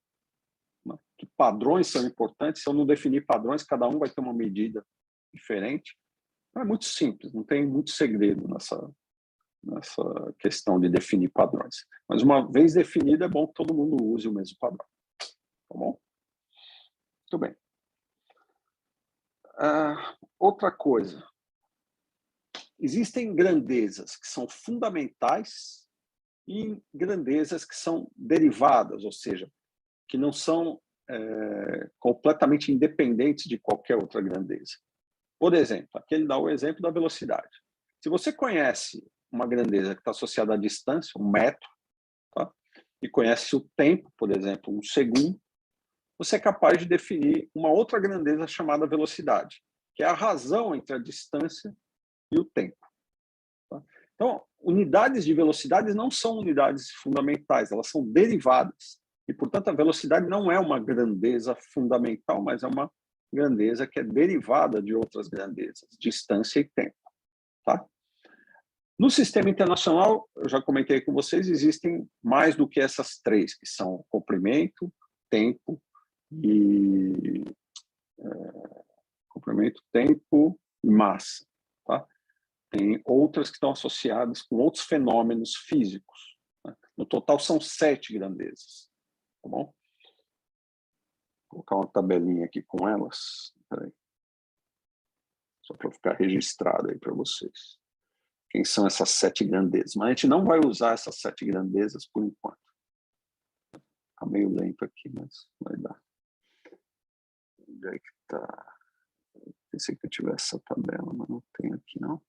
né, que padrões são importantes. Se eu não definir padrões, cada um vai ter uma medida diferente. É muito simples, não tem muito segredo nessa questão de definir padrões. Mas uma vez definido, é bom que todo mundo use o mesmo padrão. Tá bom? Muito bem. Outra coisa. existem grandezas que são fundamentais e grandezas que são derivadas, ou seja, que não são completamente independentes de qualquer outra grandeza. Por exemplo, aqui ele dá o exemplo da velocidade. Se você conhece uma grandeza que está associada à distância, um metro, tá? E conhece o tempo, por exemplo, um segundo, você é capaz de definir uma outra grandeza chamada velocidade, que é a razão entre a distância e o tempo. Tá? Então, unidades de velocidade não são unidades fundamentais, elas são derivadas. E, portanto, a velocidade não é uma grandeza fundamental, mas é uma grandeza que é derivada de outras grandezas, distância e tempo. Tá? No sistema internacional, eu já comentei com vocês, existem mais do que essas três, que são comprimento, tempo e massa. Tá? Tem outras que estão associadas com outros fenômenos físicos. Né? No total, são 7 grandezas. Tá bom? Vou colocar uma tabelinha aqui com elas. Peraí. Só para ficar registrado aí para vocês. Quem são essas 7 grandezas? Mas a gente não vai usar essas 7 grandezas por enquanto. Está meio lento aqui, mas vai dar. Onde é que está? Pensei que eu tivesse essa tabela, mas não tem aqui, não.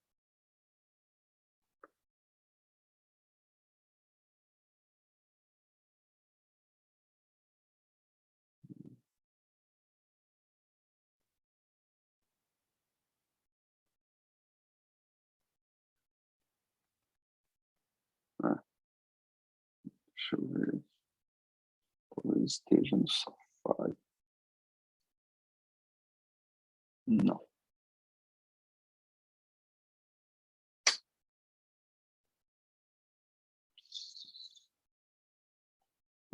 Deixa eu ver. Talvez esteja no Safari. Não.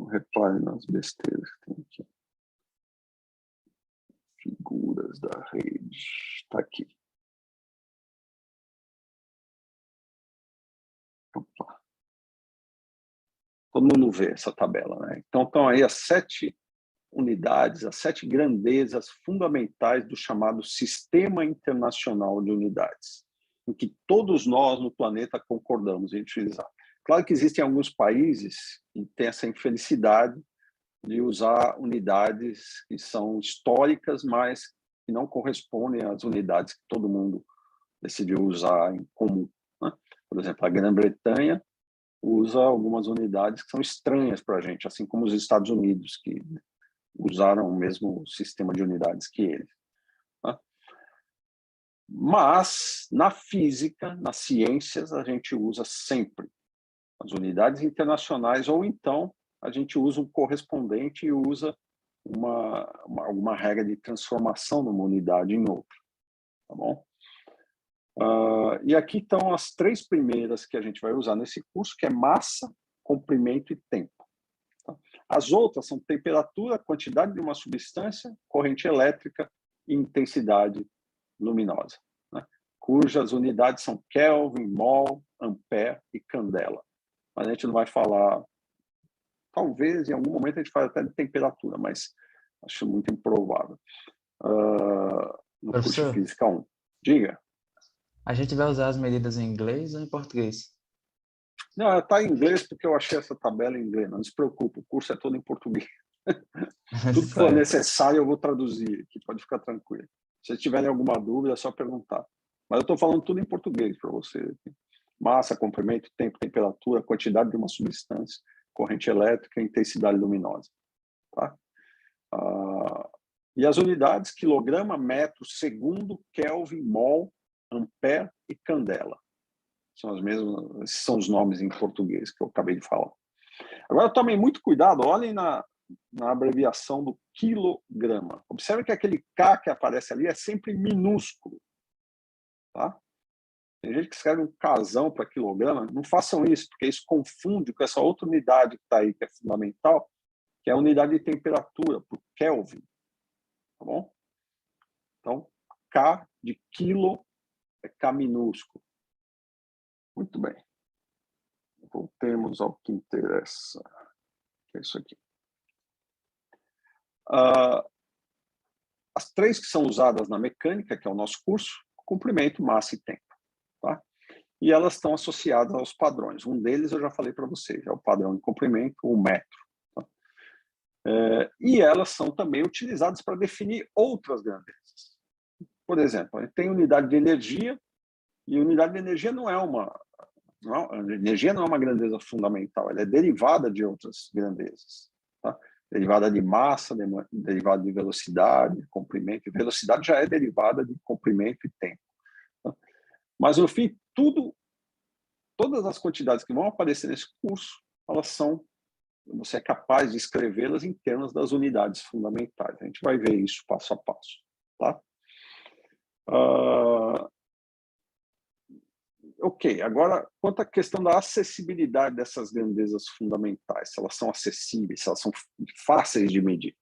Não repare nas besteiras que tem aqui. Figuras da rede. Está aqui. Opa. Todo mundo vê essa tabela, né? Então, estão aí as 7 unidades, as 7 grandezas fundamentais do chamado Sistema Internacional de Unidades, em que todos nós no planeta concordamos em utilizar. Claro que existem alguns países que têm essa infelicidade de usar unidades que são históricas, mas que não correspondem às unidades que todo mundo decidiu usar em comum. Né? Por exemplo, a Grã-Bretanha usa algumas unidades que são estranhas para a gente, assim como os Estados Unidos, que usaram o mesmo sistema de unidades que eles. Tá? Mas, na física, nas ciências, a gente usa sempre as unidades internacionais, ou então a gente usa um correspondente e usa alguma regra de transformação de uma unidade em outra. Tá bom? E aqui estão as 3 primeiras que a gente vai usar nesse curso, que é massa, comprimento e tempo. Tá? As outras são temperatura, quantidade de uma substância, corrente elétrica e intensidade luminosa, né? Cujas unidades são Kelvin, mol, ampere e candela. Mas a gente não vai falar, talvez em algum momento a gente fale até de temperatura, mas acho muito improvável. No curso de Professor, Física 1. Diga. a gente vai usar as medidas em inglês ou em português? Não, está em inglês porque eu achei essa tabela em inglês. Não se preocupe, o curso é todo em português. Tudo que for Certo. necessário eu vou traduzir aqui, pode ficar tranquilo. Se vocês tiverem alguma dúvida, é só perguntar. Mas eu estou falando tudo em português para você. Massa, comprimento, tempo, temperatura, quantidade de uma substância, corrente elétrica e intensidade luminosa. Tá? E as unidades, quilograma, metro, segundo, Kelvin, mol, ampere e candela. São as mesmas, esses são os nomes em português que eu acabei de falar. Agora, tomem muito cuidado, olhem na abreviação do quilograma. Observe que aquele K que aparece ali é sempre minúsculo. Tá? Tem gente que escreve um casão para quilograma. Não façam isso, porque isso confunde com essa outra unidade que está aí, que é fundamental, que é a unidade de temperatura, por Kelvin. Tá bom? Então, K de quilo é K minúsculo. Muito bem. Voltemos ao que interessa, que é isso aqui. As 3 que são usadas na mecânica, que é o nosso curso, comprimento, massa e tempo. tá? E elas estão associadas aos padrões. Um deles eu já falei para vocês, é o padrão de comprimento, o metro. Tá? E elas são também utilizadas para definir outras grandezas. Por exemplo, a gente tem unidade de energia, e unidade de energia não é uma grandeza fundamental, ela é derivada de outras grandezas. Tá? Derivada de massa, derivada de velocidade, de comprimento. E velocidade já é derivada de comprimento e tempo. Tá? Mas, no fim, todas as quantidades que vão aparecer nesse curso, você é capaz de escrevê-las em termos das unidades fundamentais. A gente vai ver isso passo a passo. Tá? Ok, agora, quanto à questão da acessibilidade dessas grandezas fundamentais, se elas são acessíveis, se elas são fáceis de medir.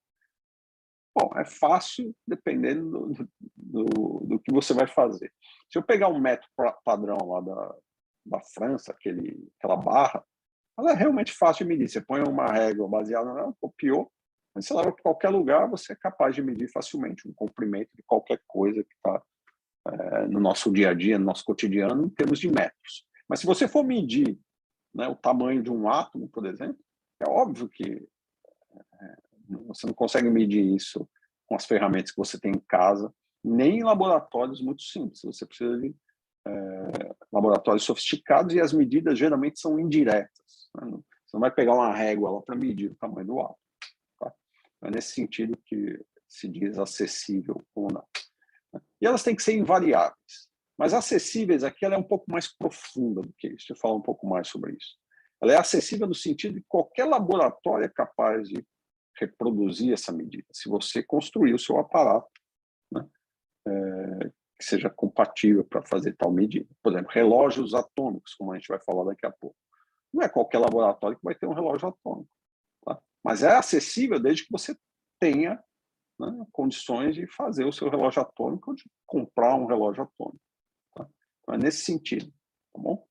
Bom, é fácil dependendo do que você vai fazer. Se eu pegar um metro padrão lá da França, aquela barra, ela é realmente fácil de medir. Você põe uma régua baseada nela, copiou, mas se ela vai para qualquer lugar, você é capaz de medir facilmente um comprimento de qualquer coisa que está no nosso dia a dia, no nosso cotidiano, em termos de metros. Mas se você for medir, né, o tamanho de um átomo, por exemplo, é óbvio que você não consegue medir isso com as ferramentas que você tem em casa, nem em laboratórios muito simples. Você precisa de laboratórios sofisticados e as medidas geralmente são indiretas. Né? Você não vai pegar uma régua lá para medir o tamanho do átomo. Tá? É nesse sentido que se diz acessível ou não. E elas têm que ser invariáveis. Mas acessíveis aqui ela é um pouco mais profunda do que isso. Deixa eu falar um pouco mais sobre isso. Ela é acessível no sentido de que qualquer laboratório é capaz de reproduzir essa medida, se você construir o seu aparato, né, que seja compatível para fazer tal medida. Por exemplo, relógios atômicos, como a gente vai falar daqui a pouco. Não é qualquer laboratório que vai ter um relógio atômico. Tá? Mas é acessível desde que você tenha, né, condições de fazer o seu relógio atômico ou de comprar um relógio atômico. Tá? Então, é nesse sentido. Tá bom?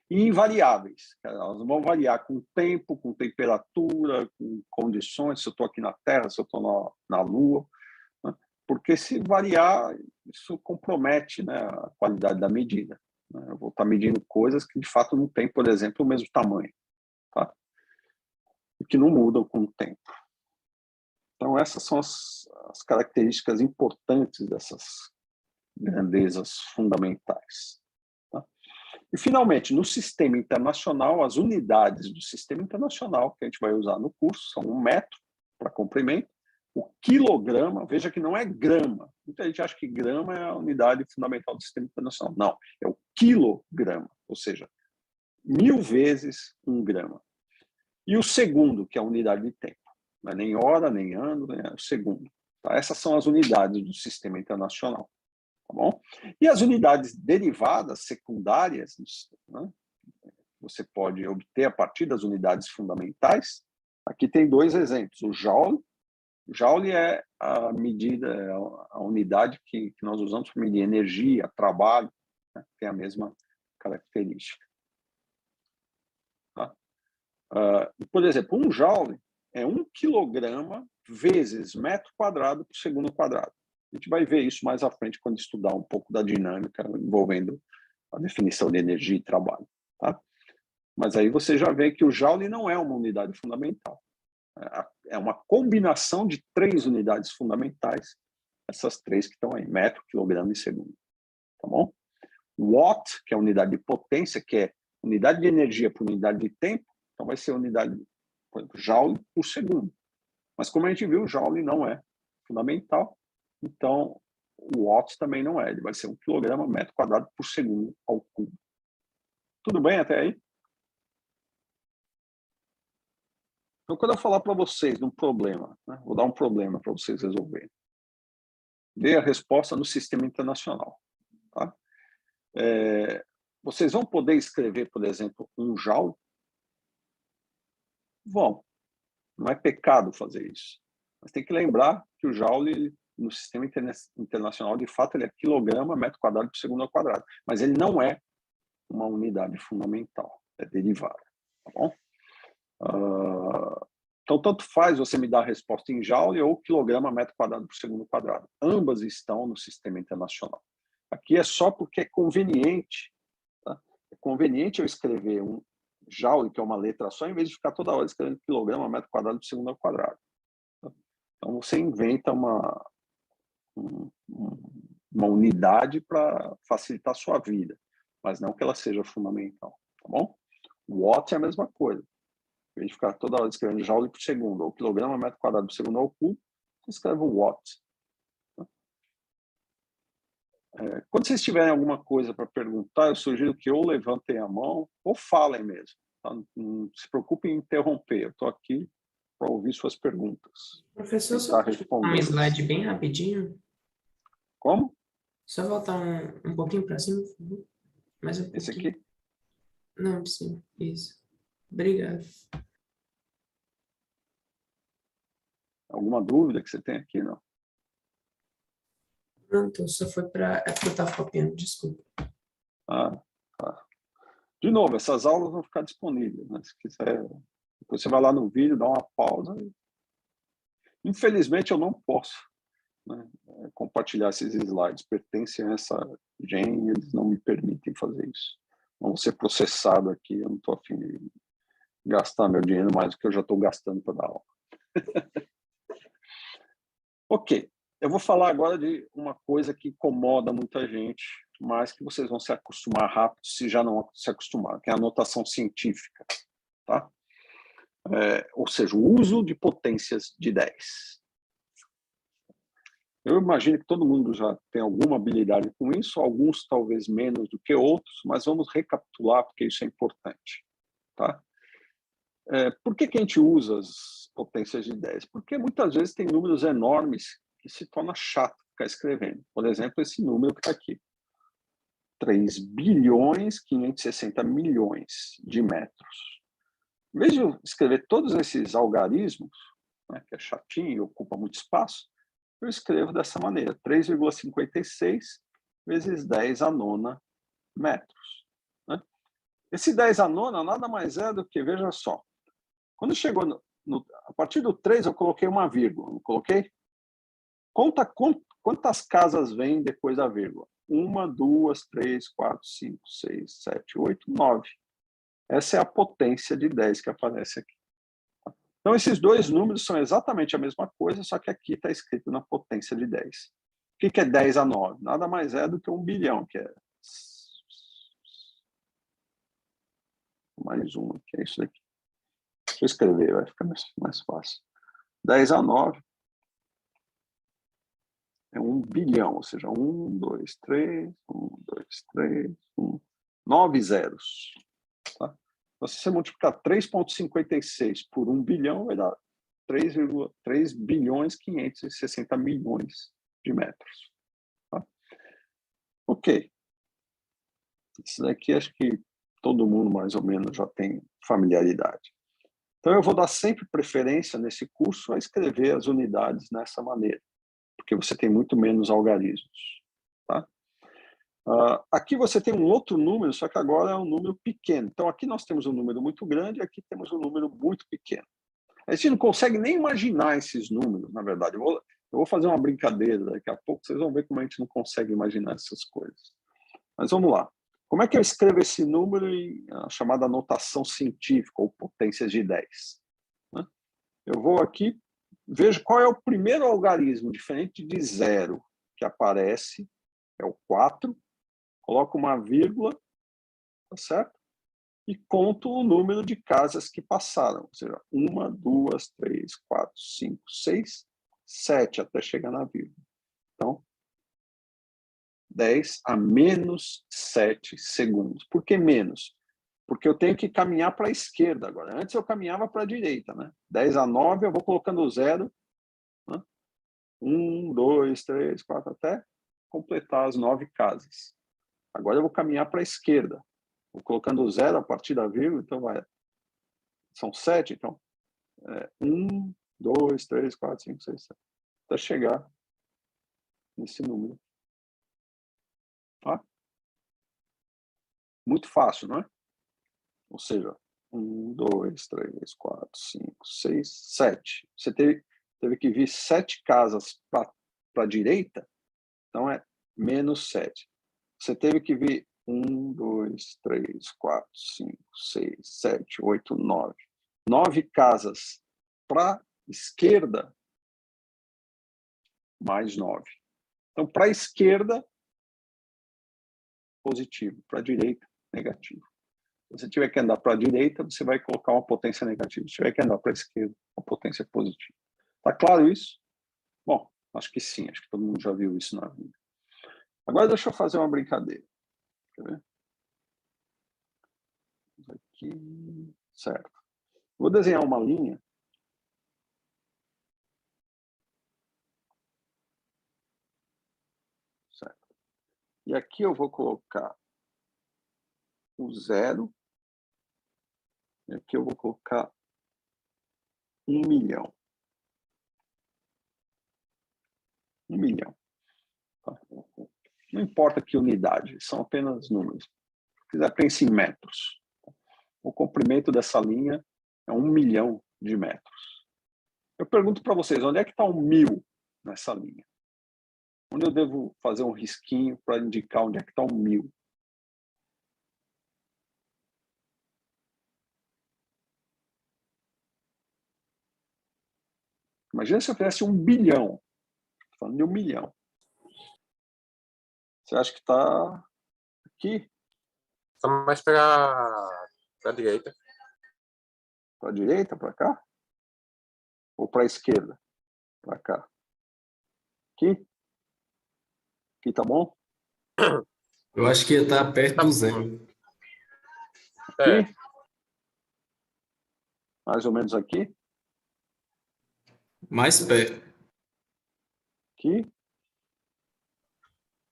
E invariáveis. Elas vão variar com tempo, com temperatura, com condições, se eu estou aqui na Terra, se eu estou na Lua. Né? Porque se variar, isso compromete, né, a qualidade da medida. Né? Eu vou estar medindo coisas que, de fato, não têm, por exemplo, o mesmo tamanho. Tá? E que não mudam com o tempo. Então, essas são as características importantes dessas grandezas fundamentais. Tá? E, finalmente, no sistema internacional, as unidades do sistema internacional que a gente vai usar no curso são o metro, para comprimento, o quilograma, veja que não é grama. Muita gente acha que grama é a unidade fundamental do sistema internacional. Não, é o quilograma, ou seja, 1000 vezes 1 grama. E o segundo, que é a unidade de tempo. Não é nem hora, nem ano, é o segundo. Tá? Essas são as unidades do sistema internacional. Tá bom? E as unidades derivadas, secundárias, né, você pode obter a partir das unidades fundamentais. Aqui tem 2 exemplos. O Joule. O Joule é a medida, a unidade que nós usamos para medir energia, trabalho, né, tem a mesma característica. Tá? Por exemplo, um Joule é 1 quilograma vezes metro quadrado por segundo quadrado. A gente vai ver isso mais à frente quando estudar um pouco da dinâmica envolvendo a definição de energia e trabalho. Tá? Mas aí você já vê que o Joule não é uma unidade fundamental. É uma combinação de 3 unidades fundamentais, essas 3 que estão aí, metro, quilograma e segundo. Tá bom? Watt, que é a unidade de potência, que é unidade de energia por unidade de tempo, então vai ser unidade, por exemplo, Joule por segundo. Mas como a gente viu, o Joule não é fundamental, então o Watt também não é, ele vai ser 1 quilograma metro quadrado por segundo ao cubo. Tudo bem até aí? Então, quando eu falar para vocês de um problema, né, vou dar um problema para vocês resolverem. Dê a resposta no sistema internacional. Tá? Vocês vão poder escrever, por exemplo, um Joule? Vão. Não é pecado fazer isso. Mas tem que lembrar que o Joule, no sistema internacional, de fato, ele é quilograma metro quadrado por segundo ao quadrado. Mas ele não é uma unidade fundamental. É derivada. Tá bom? Então, tanto faz você me dar a resposta em Joule ou quilograma metro quadrado por segundo quadrado. Ambas estão no sistema internacional. Aqui é só porque é conveniente. Tá? É conveniente eu escrever um joule, que é uma letra só, em vez de ficar toda hora escrevendo quilograma, metro quadrado por segundo ao quadrado. Tá? Então, você inventa uma unidade para facilitar a sua vida, mas não que ela seja fundamental. Tá bom? Watt é a mesma coisa. Em vez de ficar toda hora escrevendo joule por segundo, ou quilograma, metro quadrado por segundo ao cubo, você escreve o watt. Quando vocês tiverem alguma coisa para perguntar, eu sugiro que ou levantem a mão ou falem mesmo. Tá? Não se preocupem em interromper. Eu estou aqui para ouvir suas perguntas. Professor, só Tentar pode voltar um respondê-las. slide bem rapidinho? Como? Só voltar um pouquinho para cima, por favor. Mais um Esse pouquinho. aqui? Não, sim. Isso. Obrigado. Alguma dúvida que você tem aqui? Não. Não, então só foi para... É porque eu estava copiando, desculpa. Ah, tá. De novo, essas aulas vão ficar disponíveis. Né? Se quiser, depois você vai lá no vídeo, dá uma pausa. Infelizmente, eu não posso, né, compartilhar esses slides. Pertencem a essa gen, eles não me permitem fazer isso. Não vou ser processado aqui, eu não estou a fim de gastar meu dinheiro mais do que eu já estou gastando para dar aula. Ok, eu vou falar agora de uma coisa que incomoda muita gente, mas que vocês vão se acostumar rápido, se já não se acostumar, que é a notação científica. Tá? Ou seja, o uso de potências de 10. Eu imagino que todo mundo já tem alguma habilidade com isso, alguns talvez menos do que outros, mas vamos recapitular porque isso é importante. Tá? Por que a gente usa as potências de 10? Porque muitas vezes tem números enormes que se torna chato ficar escrevendo. Por exemplo, esse número que está aqui. 3 bilhões 560 milhões de metros. Em vez de eu escrever todos esses algarismos, né, que é chatinho e ocupa muito espaço, eu escrevo dessa maneira, 3,56 vezes 10 a nona metros. Né? Esse 10 a nona nada mais é do que, veja só, quando chegou a partir do 3 eu coloquei uma vírgula, não coloquei? Conta quantas casas vêm depois da vírgula. 1, 2, 3, 4, 5, 6, 7, 8, 9. Essa é a potência de 10 que aparece aqui. Então, esses dois números são exatamente a mesma coisa, só que aqui está escrito na potência de 10. O que é 10 a 9? Nada mais é do que 1 bilhão, que é... Mais um, que é isso daqui. Deixa eu escrever, vai ficar mais fácil. 10 a 9 é 1 bilhão, ou seja, 1, 2, 3, 1, 2, 3, 1, 9 zeros. Tá? Então, se você multiplicar 3,56 por 1 bilhão, vai dar 3,3 bilhões 560 milhões de metros. Tá? Ok. Isso daqui acho que todo mundo mais ou menos já tem familiaridade. Então eu vou dar sempre preferência nesse curso a escrever as unidades nessa maneira, porque você tem muito menos algarismos. Tá? Aqui você tem um outro número, só que agora é um número pequeno. Então aqui nós temos um número muito grande e aqui temos um número muito pequeno. A gente não consegue nem imaginar esses números, na verdade. Eu vou fazer uma brincadeira daqui a pouco, vocês vão ver como a gente não consegue imaginar essas coisas. Mas vamos lá. Como é que eu escrevo esse número em a chamada notação científica, ou potências de 10? Né? Eu vou aqui, vejo qual é o primeiro algarismo, diferente de 0, que aparece, é o 4, coloco uma vírgula, tá certo? E conto o número de casas que passaram, ou seja, 1, 2, 3, 4, 5, 6, 7, até chegar na vírgula. Então, 10 a menos 7 segundos. Por que menos? Porque eu tenho que caminhar para a esquerda agora. Antes eu caminhava para a direita, né? 10 a 9, eu vou colocando o 0. Né? 1, 2, 3, 4, até completar as 9 casas. Agora eu vou caminhar para a esquerda. Vou colocando o 0 a partir da vírgula, então são 7, então 1, 2, 3, 4, 5, 6, 7. Até chegar nesse número. Tá? Muito fácil, não é? Ou seja, 1, 2, 3, 4, 5, 6, 7. Você teve que vir 7 casas para a direita, então é menos 7. Você teve que vir 1, 2, 3, 4, 5, 6, 7, 8, 9. 9 casas para a esquerda, mais 9. Então, para a esquerda, positivo. Para a direita, negativo. Se você tiver que andar para a direita, você vai colocar uma potência negativa. Se tiver que andar para a esquerda, uma potência positiva. Tá claro isso? Bom, acho que sim. Acho que todo mundo já viu isso na vida. Agora, deixa eu fazer uma brincadeira. Quer ver? Aqui, certo. Vou desenhar uma linha. Certo. E aqui eu vou colocar o 0. E aqui eu vou colocar 1 milhão. 1 milhão. Tá? Não importa que unidade, são apenas números. Se quiser, pense em metros. O comprimento dessa linha é 1 milhão de metros. Eu pergunto para vocês, onde é que está o 1000 nessa linha? Onde eu devo fazer um risquinho para indicar onde é que está o 1000? Imagina se eu fizesse 1 bilhão. Estou falando de 1 milhão. Você acha que está aqui? Está mais para a direita. Para a direita, para cá? Ou para a esquerda? Para cá? Aqui? Aqui tá bom? Eu acho que ia estar perto do zero. É. Aqui? Mais ou menos aqui? Mais perto. Aqui?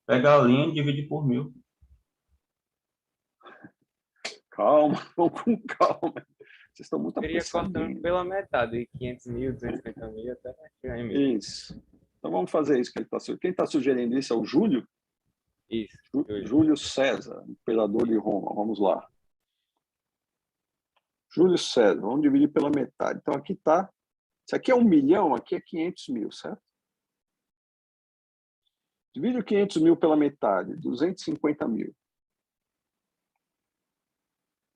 Pega a linha e divide por 1000. Calma, vamos com calma. Vocês estão muito Seria cortando apressadinhos. pela metade, 500 mil, 250 mil, até chegar em 1000. Isso. Então vamos fazer isso que ele está sugerindo. Quem está sugerindo isso é o Júlio? Isso. Júlio César, imperador de Roma. Vamos lá. Júlio César, vamos dividir pela metade. Então aqui está. Se aqui é 1 milhão, aqui é 500 mil, certo? Divide o 500 mil pela metade, 250 mil.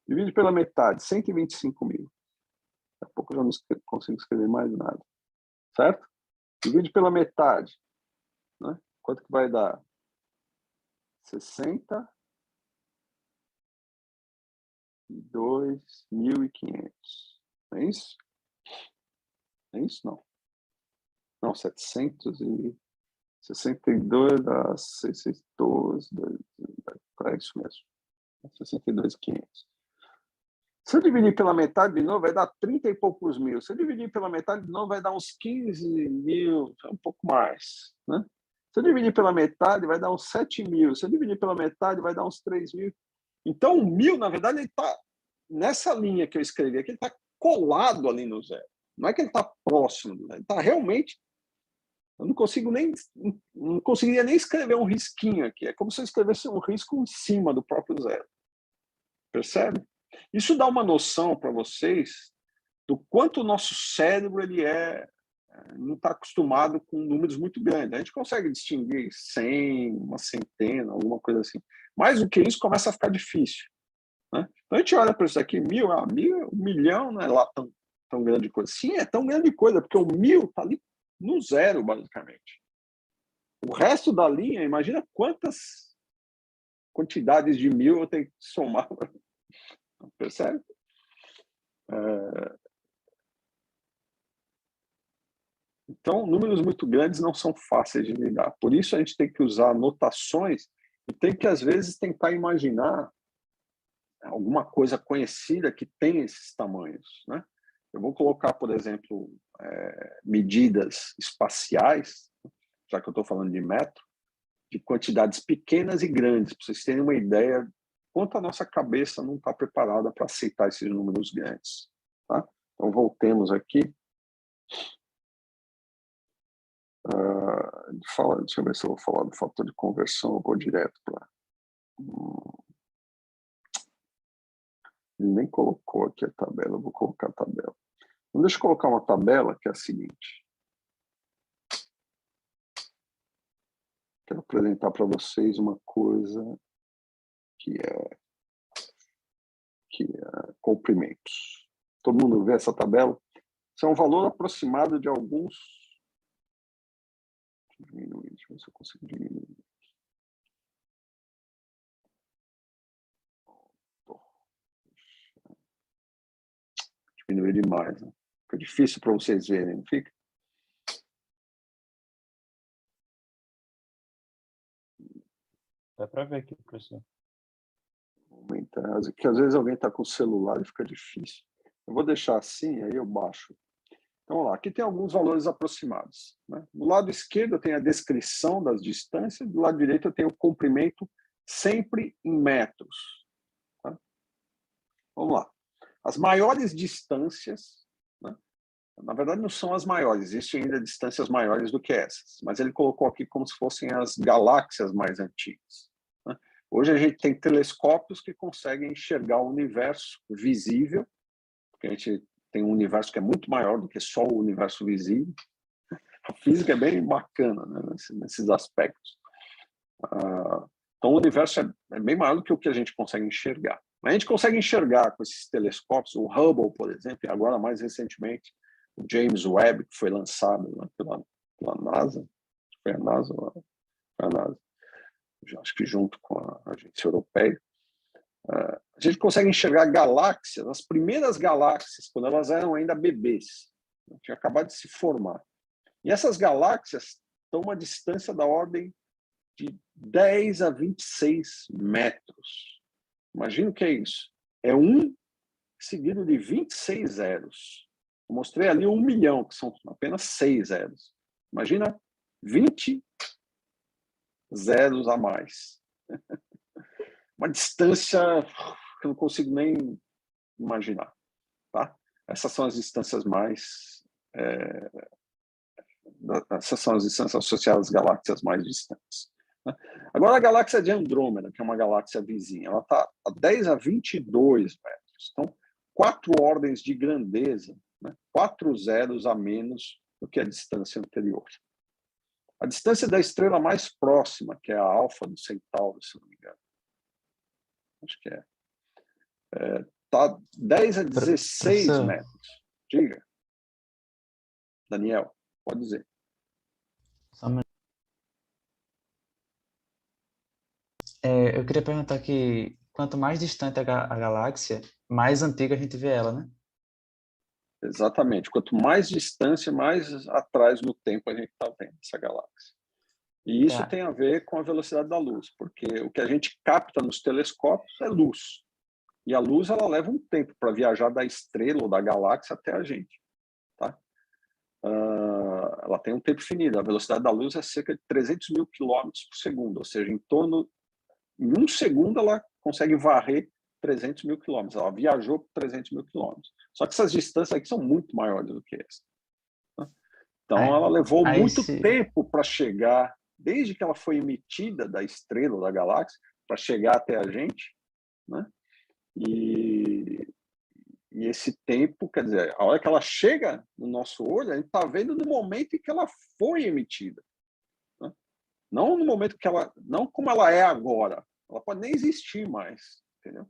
Divide pela metade, 125 mil. Daqui a pouco eu já não consigo escrever mais nada. Certo? Divide pela metade. Né? Quanto que vai dar? 62.500. É isso? É isso? Não. Não, 762 dá 612. É isso mesmo. 62.500. Se eu dividir pela metade de novo, vai dar 30 e poucos mil. Se eu dividir pela metade de novo, vai dar uns 15 mil, um pouco mais. Né? Se eu dividir pela metade, vai dar uns 7 mil. Se eu dividir pela metade, vai dar uns 3 mil. Então, o 1000, na verdade, ele está nessa linha que eu escrevi aqui, ele está colado ali no zero. Não é que ele está próximo do zero. Ele está realmente... Eu não conseguiria nem escrever um risquinho aqui. É como se eu escrevesse um risco em cima do próprio zero. Percebe? Isso dá uma noção para vocês do quanto o nosso cérebro não está acostumado com números muito grandes. A gente consegue distinguir 100, uma centena, alguma coisa assim. Mais do que isso, começa a ficar difícil. Né? Então a gente olha para isso aqui, 1000, 1 milhão não é lá tão grande coisa. Sim, é tão grande coisa, porque o 1000 está ali no zero, basicamente. O resto da linha, imagina quantas quantidades de 1000 eu tenho que somar. Percebe? Então, números muito grandes não são fáceis de lidar. Por isso, a gente tem que usar notações e tem que, às vezes, tentar imaginar alguma coisa conhecida que tem esses tamanhos. Né? Eu vou colocar, por exemplo, medidas espaciais, já que eu estou falando de metro, de quantidades pequenas e grandes, para vocês terem uma ideia quanto a nossa cabeça não está preparada para aceitar esses números grandes. Tá? Então, voltemos aqui. Deixa eu ver se eu vou falar do fator de conversão, eu vou direto para... Ele nem colocou aqui a tabela, eu vou colocar a tabela. Então, deixa eu colocar uma tabela que é a seguinte. quero apresentar para vocês uma coisa que é comprimentos. Todo mundo vê essa tabela? Isso é um valor aproximado de alguns... Diminuir, deixa eu ver se eu consigo diminuir. Diminuir demais, né? Fica difícil para vocês verem, não fica? Dá para ver aqui, professor. Aumentar, que às vezes alguém está com o celular e fica difícil. Eu vou deixar assim, aí eu baixo. Então, vamos lá. Aqui tem alguns valores aproximados, né? Do lado esquerdo tem a descrição das distâncias, do lado direito eu tenho o comprimento sempre em metros. Tá? Vamos lá. As maiores distâncias, né? Na verdade não são as maiores, existem ainda distâncias maiores do que essas, mas ele colocou aqui como se fossem as galáxias mais antigas. Né? Hoje a gente tem telescópios que conseguem enxergar o universo visível, porque a gente tem um universo que é muito maior do que só o universo visível. A física é bem bacana, né, nesses aspectos. Então o universo é bem maior do que o que a gente consegue enxergar. Mas a gente consegue enxergar com esses telescópios, o Hubble, por exemplo, e agora mais recentemente o James Webb, que foi lançado, né, pela NASA, foi a NASA, acho que junto com a agência europeia. A gente consegue enxergar galáxias, as primeiras galáxias, quando elas eram ainda bebês, tinham acabado de se formar. E essas galáxias estão a uma distância da ordem de 10 a 26 metros. Imagina o que é isso. É 1 seguido de 26 zeros. Eu mostrei ali 1 milhão, que são apenas 6 zeros. Imagina 20 zeros a mais. Uma distância que eu não consigo nem imaginar. Tá? Essas são as distâncias mais... essas são as distâncias associadas às galáxias mais distantes. Né? Agora, a galáxia de Andrômeda, que é uma galáxia vizinha, ela está a 10 a 22 metros. Então, 4 ordens de grandeza, né? 4 zeros a menos do que a distância anterior. A distância da estrela mais próxima, que é a Alfa do Centauro, se não me engano, acho que está 10 a 16 Professor. metros. Diga. Daniel, pode dizer. Só um minuto. Eu queria perguntar que quanto mais distante a galáxia, mais antiga a gente vê ela, né? Exatamente. Quanto mais distância, mais atrás no tempo a gente está vendo essa galáxia. E isso Tá. tem a ver com a velocidade da luz, porque o que a gente capta nos telescópios é luz. E a luz ela leva um tempo para viajar da estrela ou da galáxia até a gente. Tá? Ela tem um tempo definido. A velocidade da luz é cerca de 300 mil quilômetros por segundo, ou seja, em 1 segundo ela consegue varrer 300 mil quilômetros. Ela viajou por 300 mil quilômetros. Só que essas distâncias aqui são muito maiores do que essa. Tá? Então ela levou muito tempo para chegar, desde que ela foi emitida da estrela ou da galáxia, para chegar até a gente, né? E esse tempo, quer dizer, a hora que ela chega no nosso olho, a gente está vendo no momento em que ela foi emitida. Né? Não no momento que ela... Não como ela é agora. Ela pode nem existir mais, entendeu?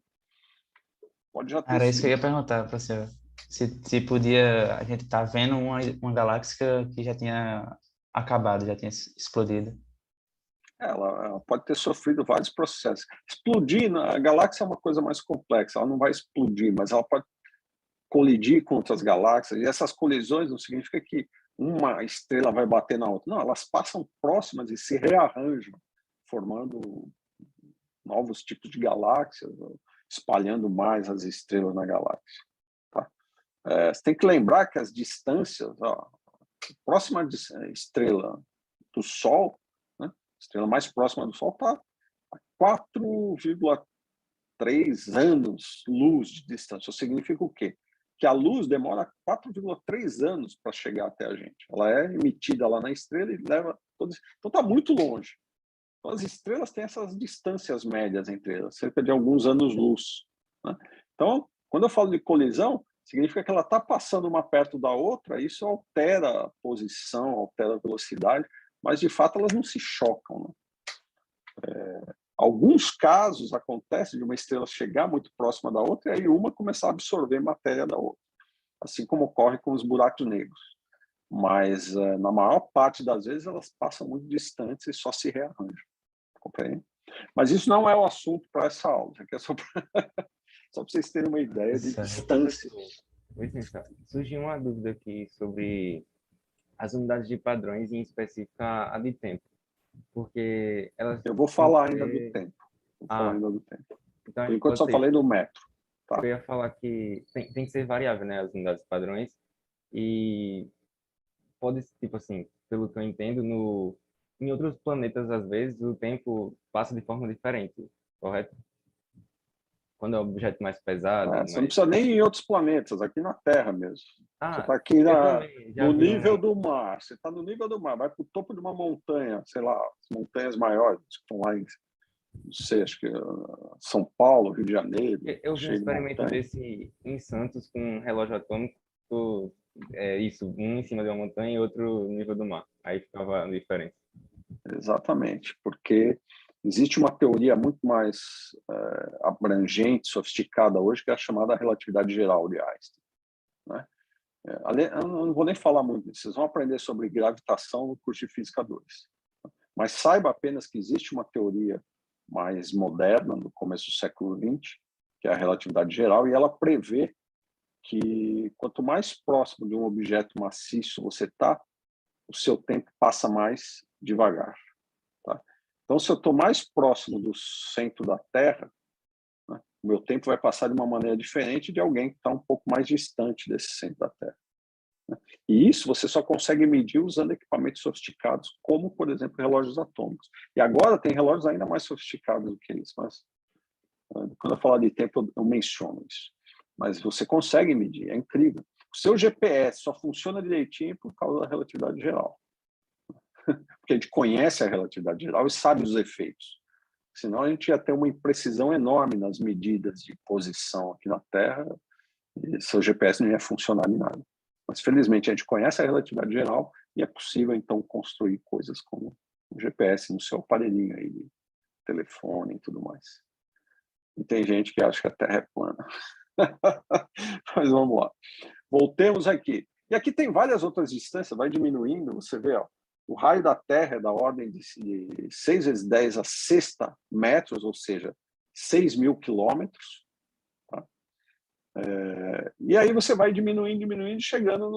Pode já ter Era isso que eu ia sido. perguntar para você. Se podia... A gente tá vendo uma galáxia que já tinha acabado, já tinha explodido. Ela pode ter sofrido vários processos. Explodir, a galáxia é uma coisa mais complexa. Ela não vai explodir, mas ela pode colidir com outras galáxias, e essas colisões não significa que uma estrela vai bater na outra. Não, elas passam próximas e se rearranjam, formando novos tipos de galáxias, espalhando mais as estrelas na galáxia. Tá? Você tem que lembrar que as distâncias, a próxima estrela do Sol, né, a estrela mais próxima do Sol está a 4,3 anos-luz de distância. Isso significa o quê? Que a luz demora 4,3 anos para chegar até a gente. Ela é emitida lá na estrela e leva... Então está muito longe. Então, as estrelas têm essas distâncias médias entre elas, cerca de alguns anos-luz. Né? Então, quando eu falo de colisão, significa que ela está passando uma perto da outra, isso altera a posição, altera a velocidade, mas, de fato, elas não se chocam. Né? Alguns casos acontece de uma estrela chegar muito próxima da outra e aí uma começar a absorver matéria da outra, assim como ocorre com os buracos negros. Mas, na maior parte das vezes, elas passam muito distantes e só se rearranjam. Compreende? Mas isso não é o assunto para essa aula. Isso aqui é só para vocês terem uma ideia de Certo. distância. Surgiu uma dúvida aqui sobre as unidades de padrões, em específico a de tempo. Porque elas... Eu vou falar ainda do tempo. Então, Por enquanto, só falei do metro. Tá? Eu ia falar que tem que ser variável, né, as unidades padrões. E pode, tipo assim, pelo que eu entendo, em outros planetas, às vezes, o tempo passa de forma diferente, correto? Quando é um objeto mais pesado... Você não precisa nem ir em outros planetas, aqui na Terra mesmo. Você está aqui no nível do mar. Você está no nível do mar, vai para o topo de uma montanha, sei lá, as montanhas maiores, que estão lá em, não sei, acho que São Paulo, Rio de Janeiro. Eu vi um experimento desse em Santos com um relógio atômico, um em cima de uma montanha e outro no nível do mar. Aí ficava a diferença. Exatamente, porque existe uma teoria muito mais abrangente, sofisticada hoje, que é a chamada relatividade geral de Einstein. Né? Eu não vou nem falar muito disso, vocês vão aprender sobre gravitação no curso de Física 2. Mas saiba apenas que existe uma teoria mais moderna, no começo do século XX, que é a relatividade geral, e ela prevê que quanto mais próximo de um objeto maciço você está, o seu tempo passa mais devagar. Tá? Então, se eu estou mais próximo do centro da Terra, né, o meu tempo vai passar de uma maneira diferente de alguém que está um pouco mais distante desse centro da Terra. Né? E isso você só consegue medir usando equipamentos sofisticados, como, por exemplo, relógios atômicos. E agora tem relógios ainda mais sofisticados do que isso, mas quando eu falar de tempo, eu menciono isso. Mas você consegue medir, é incrível. O seu GPS só funciona direitinho por causa da relatividade geral. Porque a gente conhece a relatividade geral e sabe os efeitos. Senão a gente ia ter uma imprecisão enorme nas medidas de posição aqui na Terra e seu GPS não ia funcionar em nada. Mas, felizmente, a gente conhece a relatividade geral e é possível, então, construir coisas como o GPS no seu aparelhinho aí de telefone e tudo mais. E tem gente que acha que a Terra é plana. Mas vamos lá. Voltemos aqui. E aqui tem várias outras distâncias, vai diminuindo, você vê, ó, o raio da Terra é da ordem de 6 vezes 10 a sexta metros, ou seja, 6.000 quilômetros. Tá? E aí você vai diminuindo, chegando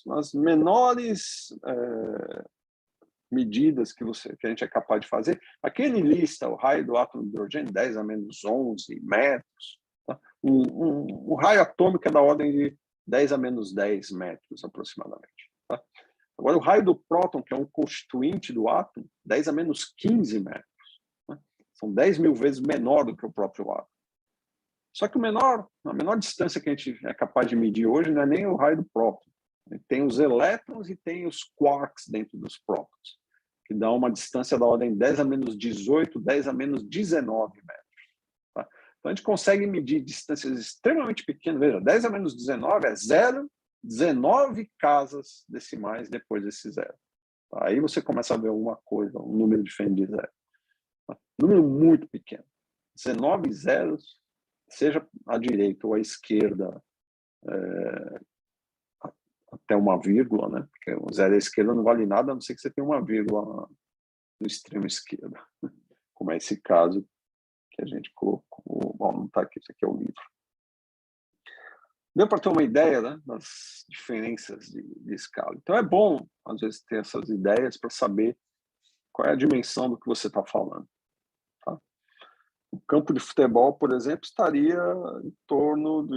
nas menores medidas que a gente é capaz de fazer. Aqui ele lista o raio do átomo de hidrogênio, 10 a menos 11 metros. Tá? Um raio atômico é da ordem de 10 a menos 10 metros, aproximadamente. Tá? Agora, o raio do próton, que é um constituinte do átomo, 10 a menos 15 metros. Né? São 10.000 vezes menor do que o próprio átomo. Só que a menor distância que a gente é capaz de medir hoje não é nem o raio do próton. Tem os elétrons e tem os quarks dentro dos prótons, que dão uma distância da ordem 10 a menos 18, 10 a menos 19 metros. Tá? Então, a gente consegue medir distâncias extremamente pequenas. Veja, 10 a menos 19 é 0,19 casas decimais depois desse zero. Tá? Aí você começa a ver alguma coisa, um número diferente de zero. Tá? Número muito pequeno. 19 zeros, seja à direita ou à esquerda, até uma vírgula, né? Porque o zero à esquerda não vale nada, a não ser que você tenha uma vírgula no extremo esquerdo. Como é esse caso que a gente colocou. Bom, não está aqui, isso aqui é o livro. Deu para ter uma ideia, né, das diferenças de escala. Então é bom, às vezes, ter essas ideias para saber qual é a dimensão do que você está falando. Tá? O campo de futebol, por exemplo, estaria em torno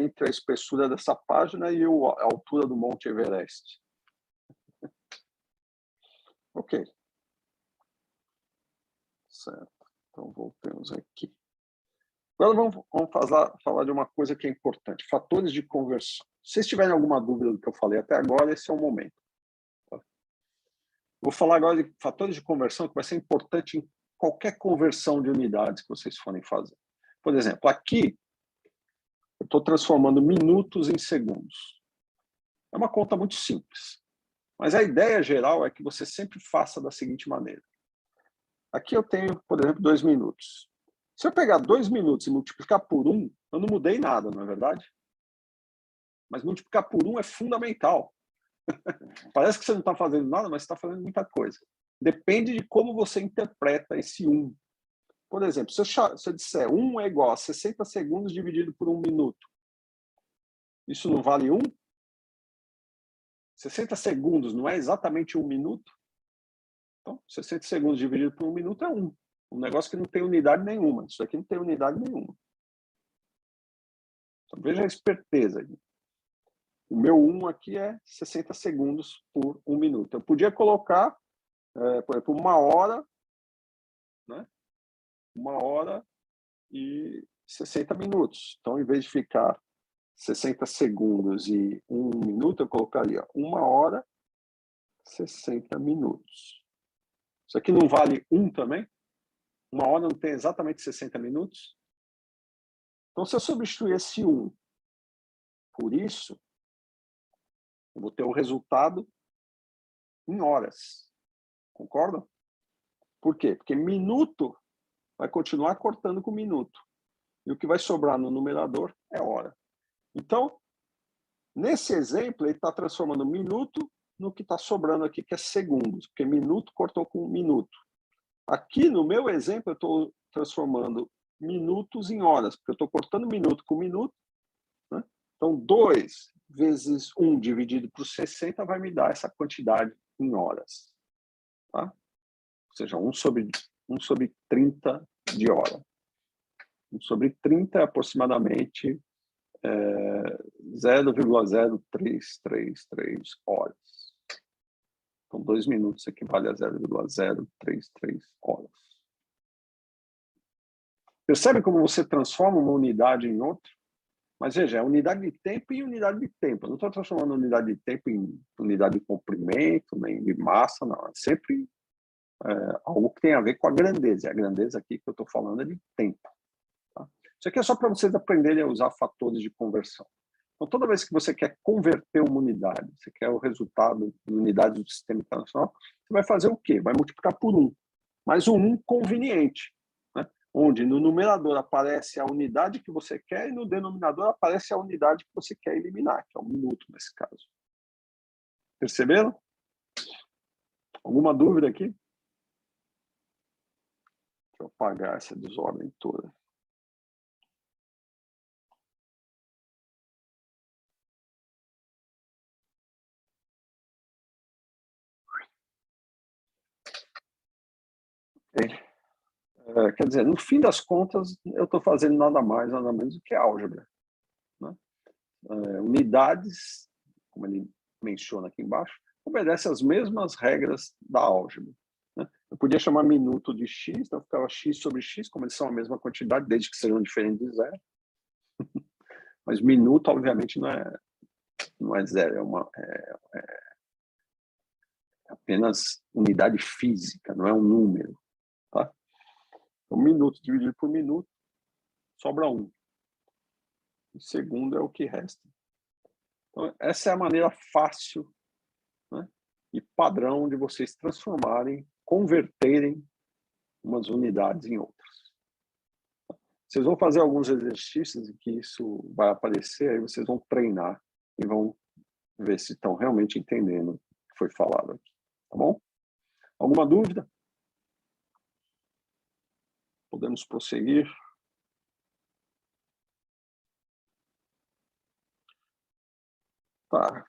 entre a espessura dessa página e a altura do Monte Everest. Ok. Certo. Então, voltemos aqui. Agora vamos falar de uma coisa que é importante, fatores de conversão. Se vocês tiverem alguma dúvida do que eu falei até agora, esse é o momento. Tá? Vou falar agora de fatores de conversão que vai ser importante em qualquer conversão de unidades que vocês forem fazer. Por exemplo, aqui eu estou transformando minutos em segundos. É uma conta muito simples, mas a ideia geral é que você sempre faça da seguinte maneira. Aqui eu tenho, por exemplo, 2 minutos. Se eu pegar 2 minutos e multiplicar por 1, eu não mudei nada, não é verdade? Mas multiplicar por 1 é fundamental. Parece que você não está fazendo nada, mas você está fazendo muita coisa. Depende de como você interpreta esse 1. Por exemplo, se eu disser 1 é igual a 60 segundos dividido por 1 minuto, isso não vale 1? 60 segundos não é exatamente 1 minuto? Então, 60 segundos dividido por 1 minuto é 1. Um negócio que não tem unidade nenhuma. Isso aqui não tem unidade nenhuma. Então, veja a esperteza aí. O meu 1 aqui é 60 segundos por 1 minuto. Eu podia colocar, por exemplo, 1 hora, né? 1 hora e 60 minutos. Então, em vez de ficar 60 segundos e 1 minuto, eu colocaria 1 hora, 60 minutos. Isso aqui não vale 1 também? 1 hora não tem exatamente 60 minutos? Então, se eu substituir esse 1 por isso, eu vou ter o resultado em horas. Concordam? Por quê? Porque minuto vai continuar cortando com minuto. E o que vai sobrar no numerador é hora. Então, nesse exemplo, ele está transformando minuto no que está sobrando aqui, que é segundos, porque minuto cortou com minuto. Aqui, no meu exemplo, eu estou transformando minutos em horas, porque eu estou cortando minuto com minuto, né? Então, 2 vezes 1 dividido por 60 vai me dar essa quantidade em horas. Tá? Ou seja, 1 sobre 30 de hora. 1 sobre 30 é aproximadamente 0,0333 horas. Então, 2 minutos equivale a 0,033 horas. Percebe como você transforma uma unidade em outra? Mas veja, é unidade de tempo em unidade de tempo. Eu não estou transformando unidade de tempo em unidade de comprimento, nem de massa, não. É sempre algo que tem a ver com a grandeza. E a grandeza aqui que eu estou falando é de tempo. Tá? Isso aqui é só para vocês aprenderem a usar fatores de conversão. Então, toda vez que você quer converter uma unidade, você quer o resultado de unidades do sistema internacional, você vai fazer o quê? Vai multiplicar por 1. Mas um 1 conveniente, né? Onde no numerador aparece a unidade que você quer e no denominador aparece a unidade que você quer eliminar, que é o minuto nesse caso. Perceberam? Alguma dúvida aqui? Deixa eu apagar essa desordem toda. Quer dizer, no fim das contas, eu estou fazendo nada mais, nada menos do que álgebra. Né? Unidades, como ele menciona aqui embaixo, obedecem às mesmas regras da álgebra. Né? Eu podia chamar minuto de x, então ficava x sobre x, como eles são a mesma quantidade, desde que sejam diferentes de zero. Mas minuto, obviamente, não é zero, é apenas unidade física, não é um número. Tá? Então, minuto dividido por minuto, sobra 1. O segundo é o que resta. Então, essa é a maneira fácil, né, e padrão de vocês transformarem, converterem umas unidades em outras. Vocês vão fazer alguns exercícios em que isso vai aparecer, aí vocês vão treinar e vão ver se estão realmente entendendo o que foi falado aqui. Tá bom? Alguma dúvida? Podemos prosseguir. Tá.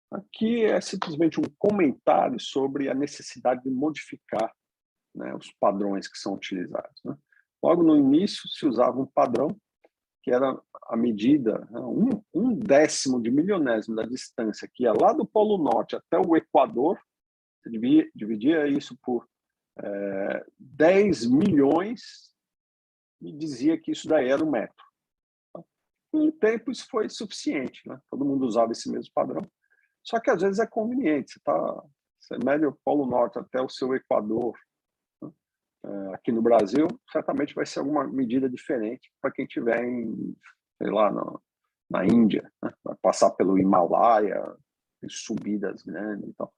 Aqui é simplesmente um comentário sobre a necessidade de modificar, né, os padrões que são utilizados. Né? Logo no início se usava um padrão que era a medida, né, um décimo de milionésimo da distância que ia lá do Polo Norte até o Equador. Você dividia isso por 10 milhões e dizia que isso daí era um metro. Com o tempo isso foi suficiente, né? Todo mundo usava esse mesmo padrão. Só que às vezes é conveniente, você mede o Polo Norte até o seu Equador, né? Aqui no Brasil, certamente vai ser alguma medida diferente para quem estiver sei lá, na Índia, né? Vai passar pelo Himalaia, subidas grandes. Então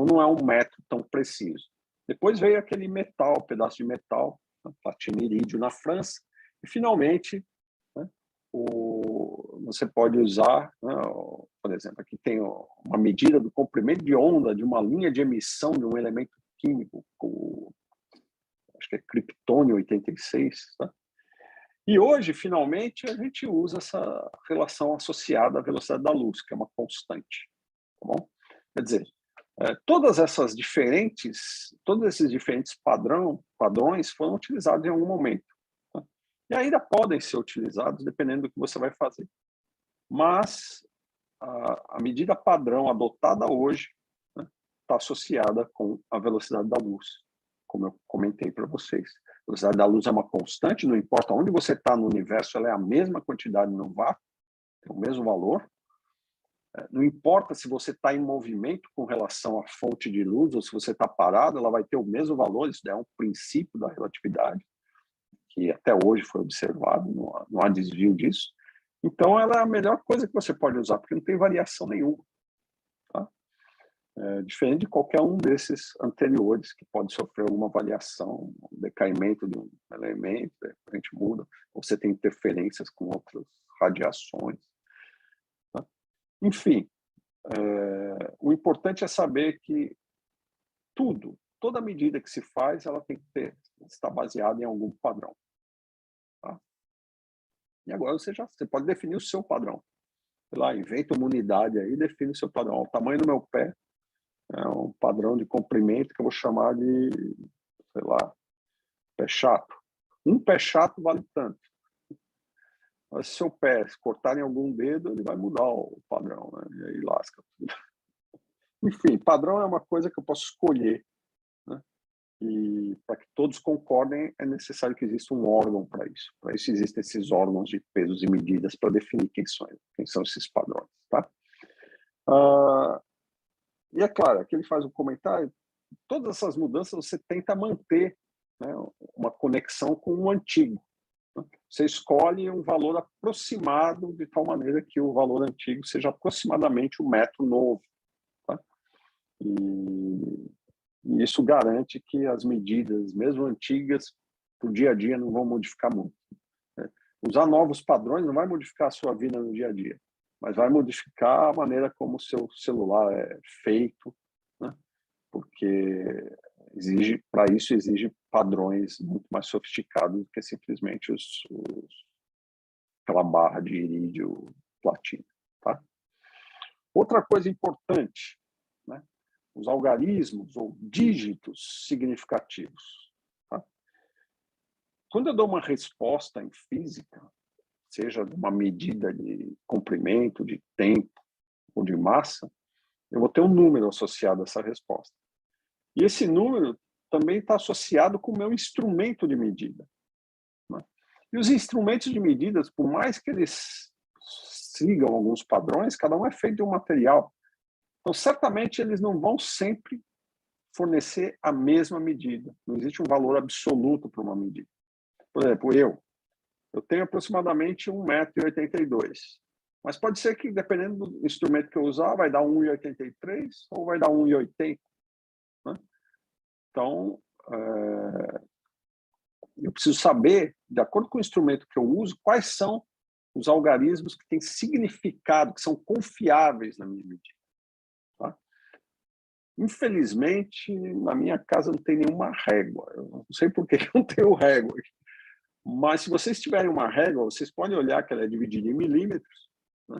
não é um metro tão preciso. Depois veio aquele metal, pedaço de metal, platina e irídio na França, e finalmente, né, você pode usar, né, por exemplo, aqui tem uma medida do comprimento de onda de uma linha de emissão de um elemento químico, acho que é criptônio 86, tá? E hoje, finalmente, a gente usa essa relação associada à velocidade da luz, que é uma constante, tá bom? Quer dizer, todos esses diferentes padrões foram utilizados em algum momento, tá? E ainda podem ser utilizados dependendo do que você vai fazer. Mas a medida padrão adotada hoje está associada com a velocidade da luz, como eu comentei para vocês. A velocidade da luz é uma constante, não importa onde você está no universo, ela é a mesma quantidade no vácuo, tem o mesmo valor. Não importa se você está em movimento com relação à fonte de luz ou se você está parado, ela vai ter o mesmo valor. Isso é um princípio da relatividade, que até hoje foi observado, não há desvio disso. Então, ela é a melhor coisa que você pode usar, porque não tem variação nenhuma. Tá? Diferente de qualquer um desses anteriores, que pode sofrer alguma variação, um decaimento de um elemento, de repente muda, ou você tem interferências com outras radiações. Tá? Enfim, o importante é saber que toda medida que se faz, ela tem que estar baseada em algum padrão. Tá? E agora você pode definir o seu padrão. Sei lá, inventa uma unidade aí, define o seu padrão. O tamanho do meu pé é um padrão de comprimento que eu vou chamar de, sei lá, pé chato. Um pé chato vale tanto. Mas se seu pé cortar em algum dedo, ele vai mudar o padrão, né? E aí lasca tudo. Enfim, padrão é uma coisa que eu posso escolher, né? E para que todos concordem, é necessário que exista um órgão para isso. Para isso existem esses órgãos de pesos e medidas para definir quem são esses padrões, tá? E é claro, aqui ele faz um comentário, todas essas mudanças você tenta manter, né, uma conexão com o antigo. Né? Você escolhe um valor aproximado de tal maneira que o valor antigo seja aproximadamente o metro novo. Tá? E isso garante que as medidas, mesmo antigas, para o dia a dia não vão modificar muito. Né? Usar novos padrões não vai modificar a sua vida no dia a dia, mas vai modificar a maneira como o seu celular é feito, né? Porque para isso exige padrões muito mais sofisticados do que simplesmente aquela barra de irídio platina. Tá? Outra coisa importante, né? Os algarismos ou dígitos significativos. Tá? Quando eu dou uma resposta em física, seja uma medida de comprimento, de tempo ou de massa, eu vou ter um número associado a essa resposta. E esse número também está associado com o meu instrumento de medida. Né? E os instrumentos de medidas, por mais que eles sigam alguns padrões, cada um é feito de um material. Então, certamente, eles não vão sempre fornecer a mesma medida. Não existe um valor absoluto para uma medida. Por exemplo, eu tenho aproximadamente 1,82 m. Mas pode ser que, dependendo do instrumento que eu usar, vai dar 1,83 ou vai dar 1,80. Né? Então, eu preciso saber, de acordo com o instrumento que eu uso, quais são os algarismos que têm significado, que são confiáveis na minha medida. Tá? Infelizmente, na minha casa não tem nenhuma régua. Eu não sei por que eu não tenho régua aqui. Mas se vocês tiverem uma régua, vocês podem olhar que ela é dividida em milímetros, né?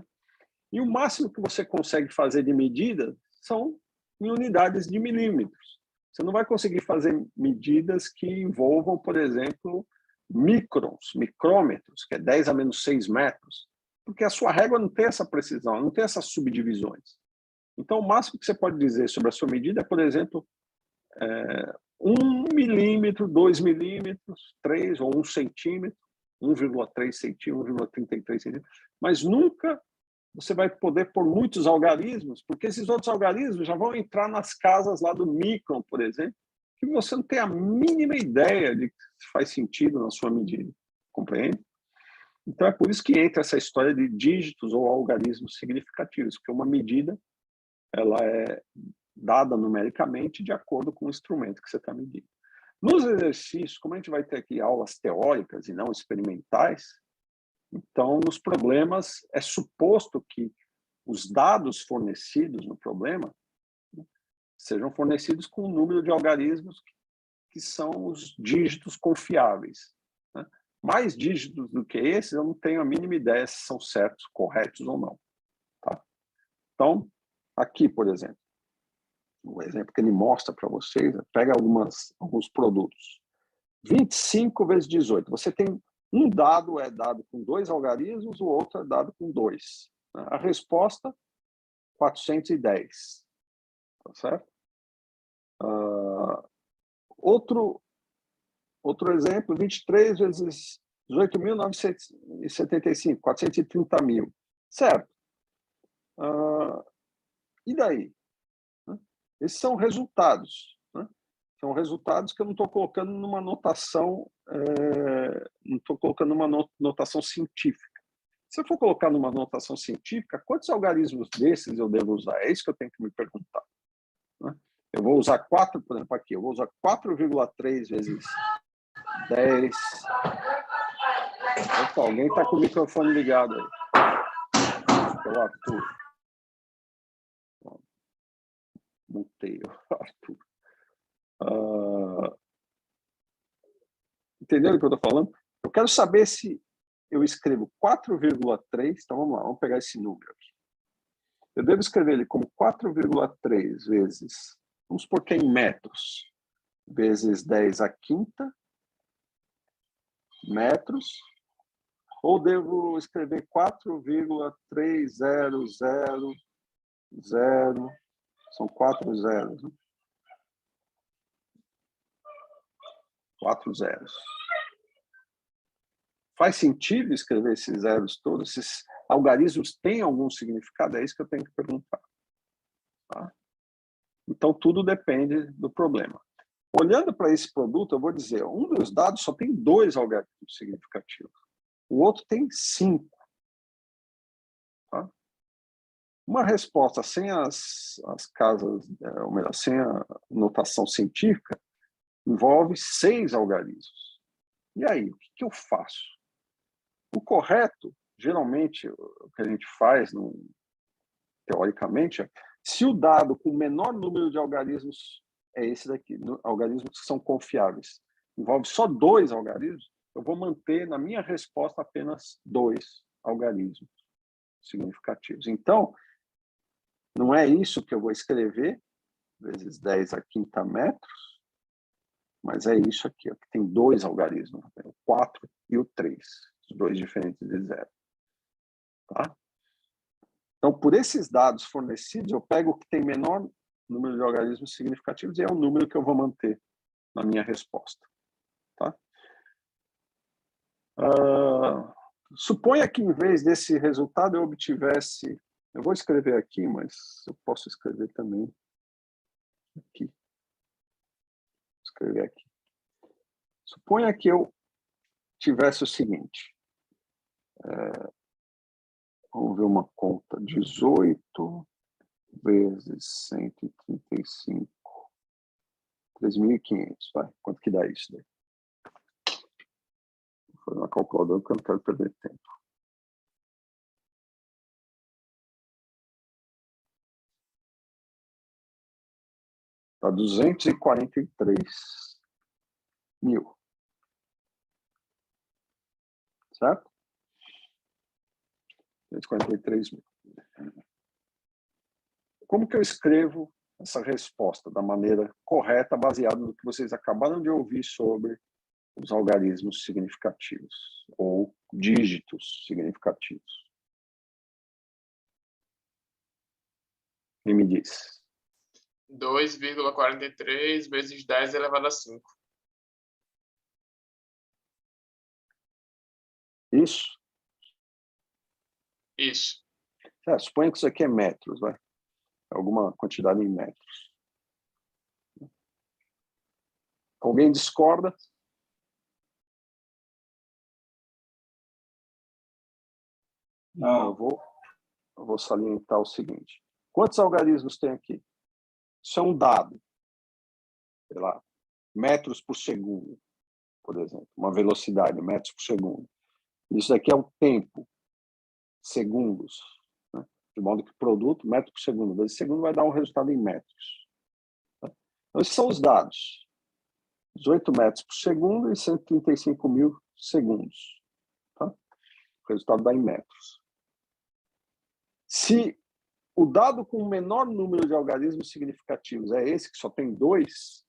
E o máximo que você consegue fazer de medida são em unidades de milímetros. Você não vai conseguir fazer medidas que envolvam, por exemplo, micrômetros, que é 10 a menos 6 metros, porque a sua régua não tem essa precisão, não tem essas subdivisões. Então, o máximo que você pode dizer sobre a sua medida é, por exemplo, 1 milímetro, 2 milímetros, 3 ou 1 centímetro, 1,3 centímetro, 1,33 centímetros, mas nunca você vai poder pôr muitos algarismos, porque esses outros algarismos já vão entrar nas casas lá do micron, por exemplo, que você não tem a mínima ideia de que faz sentido na sua medida, compreende? Então é por isso que entra essa história de dígitos ou algarismos significativos, porque uma medida ela é dada numericamente de acordo com o instrumento que você está medindo. Nos exercícios, como a gente vai ter aqui aulas teóricas e não experimentais, então, nos problemas, é suposto que os dados fornecidos no problema, né, sejam fornecidos com um número de algarismos que são os dígitos confiáveis. Né? Mais dígitos do que esses, eu não tenho a mínima ideia se são certos, corretos ou não. Tá? Então, aqui, por exemplo, o exemplo que ele mostra para vocês, pega alguns produtos. 25 vezes 18. Você tem um dado é dado com 2 algarismos, o outro é dado com 2. A resposta, 410. Tá certo? Outro exemplo, 23 vezes 18.975, 430 mil. Certo. E daí? Esses são resultados. Né? São resultados que eu não estou colocando numa notação, não estou colocando numa notação científica. Se eu for colocar numa notação científica, quantos algarismos desses eu devo usar? É isso que eu tenho que me perguntar. Né? Eu vou usar 4, por exemplo, aqui, eu vou usar 4,3 vezes 10. Opa, alguém está com o microfone ligado aí. Acho que é o Arthur. Mutei o Arthur. Entenderam o que eu estou falando? Eu quero saber se eu escrevo 4,3, então vamos lá, vamos pegar esse número aqui. Eu devo escrever ele como 4,3 vezes, vamos supor que é em metros, vezes 10 à quinta metros, ou devo escrever 4,3000, são 4 zeros, né? 4 zeros. Faz sentido escrever esses zeros todos? Esses algarismos têm algum significado? É isso que eu tenho que perguntar. Tá? Então, tudo depende do problema. Olhando para esse produto, eu vou dizer, um dos dados só tem 2 algarismos significativos. O outro tem 5. Tá? Uma resposta sem as casas, ou melhor, sem a notação científica, envolve 6 algarismos. E aí, o que eu faço? O correto, geralmente, o que a gente faz, teoricamente, é se o dado com o menor número de algarismos é esse daqui, algarismos que são confiáveis, envolve só 2 algarismos, eu vou manter na minha resposta apenas 2 algarismos significativos. Então, não é isso que eu vou escrever, vezes 10 à quinta metros, mas é isso aqui, ó, que tem 2 algarismos, o 4 e o 3, os 2 diferentes de 0. Tá? Então, por esses dados fornecidos, eu pego o que tem menor número de algarismos significativos e é o número que eu vou manter na minha resposta. Tá? Suponha que, em vez desse resultado, eu obtivesse... Eu vou escrever aqui, mas eu posso escrever também aqui. Vou escrever aqui. Suponha que eu tivesse o seguinte. Vamos ver uma conta. 18 vezes 135. 3.500. Vai. Quanto que dá isso daí? Vou fazer uma calculadora porque eu não quero perder tempo. Dá 243 mil. Certo? 243 mil. Como que eu escrevo essa resposta da maneira correta, baseada no que vocês acabaram de ouvir sobre os algarismos significativos ou dígitos significativos? Quem me diz? 2,43 vezes 10 elevado a 5. Isso? Isso. Suponha que isso aqui é metros, vai. Alguma quantidade em metros. Alguém discorda? Não. Eu vou salientar o seguinte. Quantos algarismos tem aqui? Isso é um dado. Sei lá, metros por segundo, por exemplo. Uma velocidade, metros por segundo. Isso daqui é o tempo, segundos. Né? De modo que produto, metro por segundo. Vezes segundo vai dar um resultado em metros. Tá? Então, esses são os dados. 18 metros por segundo e 135 mil segundos. Tá? O resultado dá em metros. Se o dado com o menor número de algarismos significativos é esse, que só tem 2,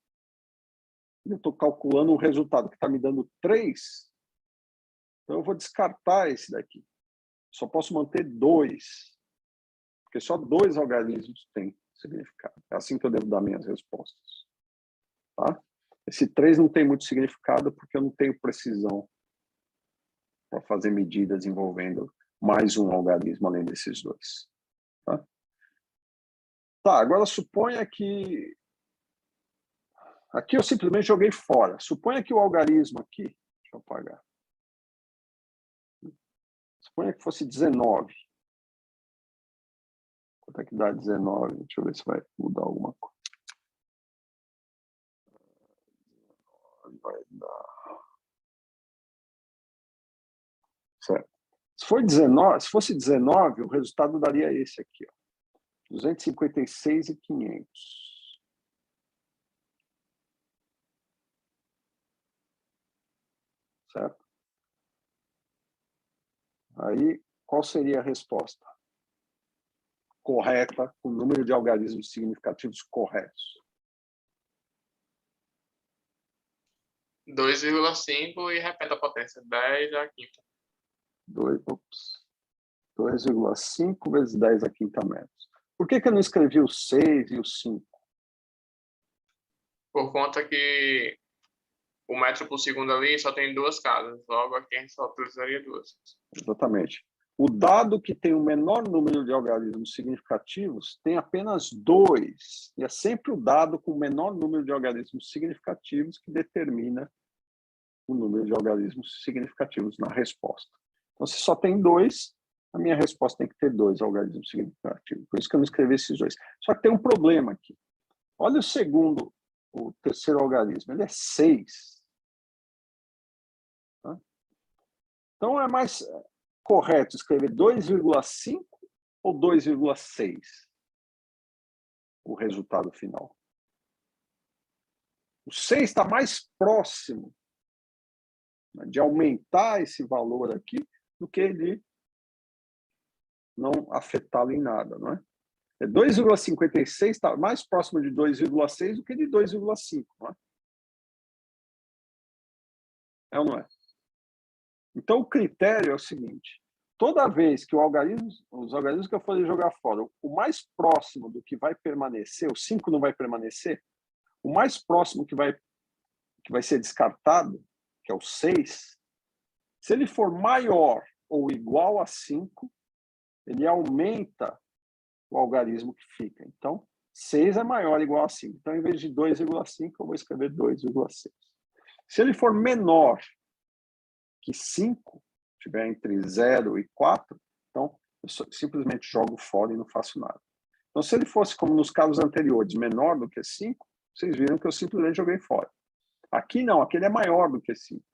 eu estou calculando um resultado que está me dando 3, então eu vou descartar esse daqui. Só posso manter 2, porque só 2 algarismos têm significado. É assim que eu devo dar minhas respostas. Tá? Esse 3 não tem muito significado, porque eu não tenho precisão para fazer medidas envolvendo mais um algarismo além desses 2. Tá, agora suponha que... Aqui eu simplesmente joguei fora. Suponha que o algarismo aqui... Deixa eu apagar. Suponha que fosse 19. Quanto é que dá 19? Deixa eu ver se vai mudar alguma coisa. Vai dar... Certo. Se fosse 19, o resultado daria esse aqui, ó. 256.500. Certo? Aí, qual seria a resposta correta, com o número de algarismos significativos corretos? 2,5 e repete a potência. 10 à quinta. 2,5 vezes 10 à quinta metros. Por que eu não escrevi o 6 e o 5? Por conta que o metro por segundo ali só tem 2 casas. Logo, aqui a gente só utilizaria 2. Exatamente. O dado que tem o menor número de algarismos significativos tem apenas 2. E é sempre o dado com o menor número de algarismos significativos que determina o número de algarismos significativos na resposta. Então, se só tem 2, a minha resposta tem que ter 2 algarismos significativos. Por isso que eu não escrevi esses 2. Só que tem um problema aqui. Olha o terceiro algarismo. Ele é 6. Tá? Então, é mais correto escrever 2,5 ou 2,6 o resultado final. O 6 está mais próximo, né, de aumentar esse valor aqui do que de não afetá-lo em nada, não é? 2,56 está mais próximo de 2,6 do que de 2,5, não é? É ou não é? Então, o critério é o seguinte: toda vez que os algarismos que eu for jogar fora, o mais próximo do que vai permanecer, o 5 não vai permanecer, o mais próximo que vai ser descartado, que é o 6, se ele for maior ou igual a 5, ele aumenta o algarismo que fica. Então, 6 é maior ou igual a 5. Então, em vez de 2,5, eu vou escrever 2,6. Se ele for menor que 5, estiver entre 0 e 4, então eu simplesmente jogo fora e não faço nada. Então, se ele fosse, como nos casos anteriores, menor do que 5, vocês viram que eu simplesmente joguei fora. Aqui não, aqui ele é maior do que 5.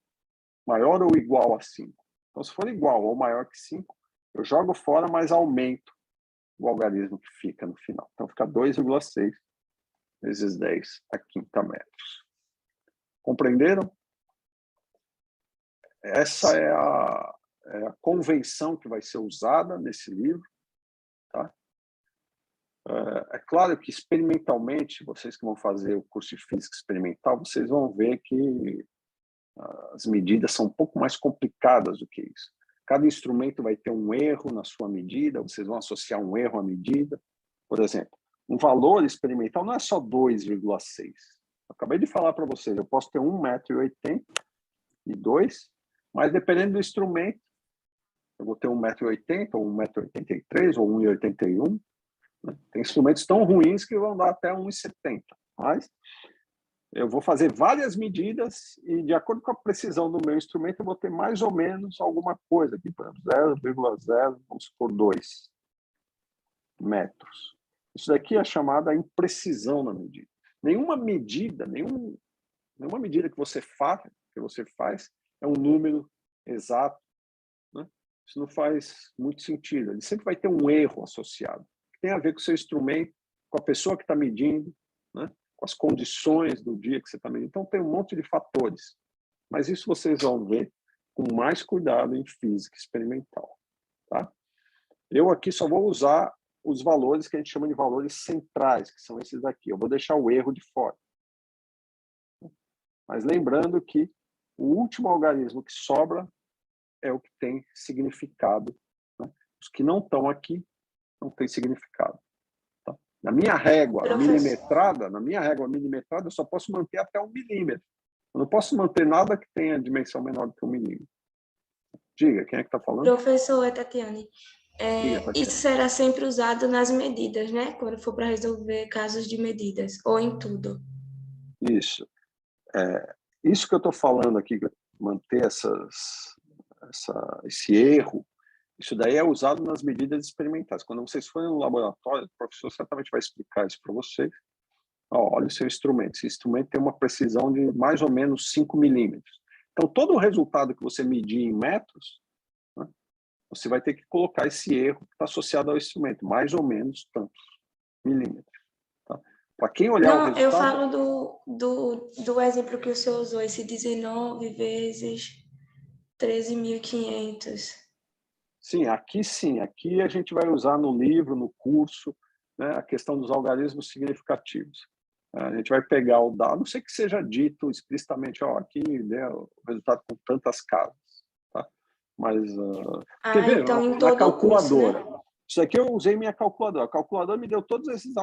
Maior ou igual a 5. Então, se for igual ou maior que 5, eu jogo fora, mas aumento o algarismo que fica no final. Então, fica 2,6 vezes 10 a quinta metros. Compreenderam? Essa é a convenção que vai ser usada nesse livro. Tá? É claro que, experimentalmente, vocês que vão fazer o curso de Física Experimental, vocês vão ver que as medidas são um pouco mais complicadas do que isso. Cada instrumento vai ter um erro na sua medida, vocês vão associar um erro à medida. Por exemplo, um valor experimental não é só 2,6. Acabei de falar para vocês, eu posso ter 1,80 m e 2, mas dependendo do instrumento, eu vou ter 1,80 m, ou 1,83 m, ou 1,81 m. Né? Tem instrumentos tão ruins que vão dar até 1,70 m. Mas eu vou fazer várias medidas e, de acordo com a precisão do meu instrumento, eu vou ter mais ou menos alguma coisa aqui, por exemplo, 0,0, vamos supor, 2 metros. Isso daqui é chamada imprecisão na medida. Nenhuma medida que você faz é um número exato, né? Isso não faz muito sentido. Ele sempre vai ter um erro associado, que tem a ver com o seu instrumento, com a pessoa que está medindo, né? Com as condições do dia que você está medindo. Então, tem um monte de fatores. Mas isso vocês vão ver com mais cuidado em física experimental. Tá? Eu aqui só vou usar os valores que a gente chama de valores centrais, que são esses daqui. Eu vou deixar o erro de fora. Mas lembrando que o último algarismo que sobra é o que tem significado, né? Os que não estão aqui não têm significado. Tá? Na minha régua milimetrada, eu só posso manter até 1 milímetro. Eu não posso manter nada que tenha dimensão menor do que 1 milímetro. Diga, quem é que está falando? Professor Tatiane, Diga, Tatiane. isso será sempre usado nas medidas, né? Quando for para resolver casos de medidas, ou em tudo. Isso. Isso que eu estou falando aqui, manter esse erro, isso daí é usado nas medidas experimentais. Quando vocês forem no laboratório, o professor certamente vai explicar isso para vocês. Olha o seu instrumento. Esse instrumento tem uma precisão de mais ou menos 5 milímetros. Então, todo o resultado que você medir em metros, né, você vai ter que colocar esse erro que está associado ao instrumento, mais ou menos tantos milímetros. Tá? Para quem olhar o resultado... Eu falo do exemplo que o senhor usou, esse 19 vezes 13.500. Sim. Aqui a gente vai usar no livro, no curso, né, a questão dos algarismos significativos. A gente vai pegar o dado, a não sei que seja dito explicitamente, aqui deu o resultado com tantas casas, tá? Mas, quer ver, então, em na todo calculadora, o curso, né? Isso aqui eu usei minha calculadora. A calculadora me deu todos esses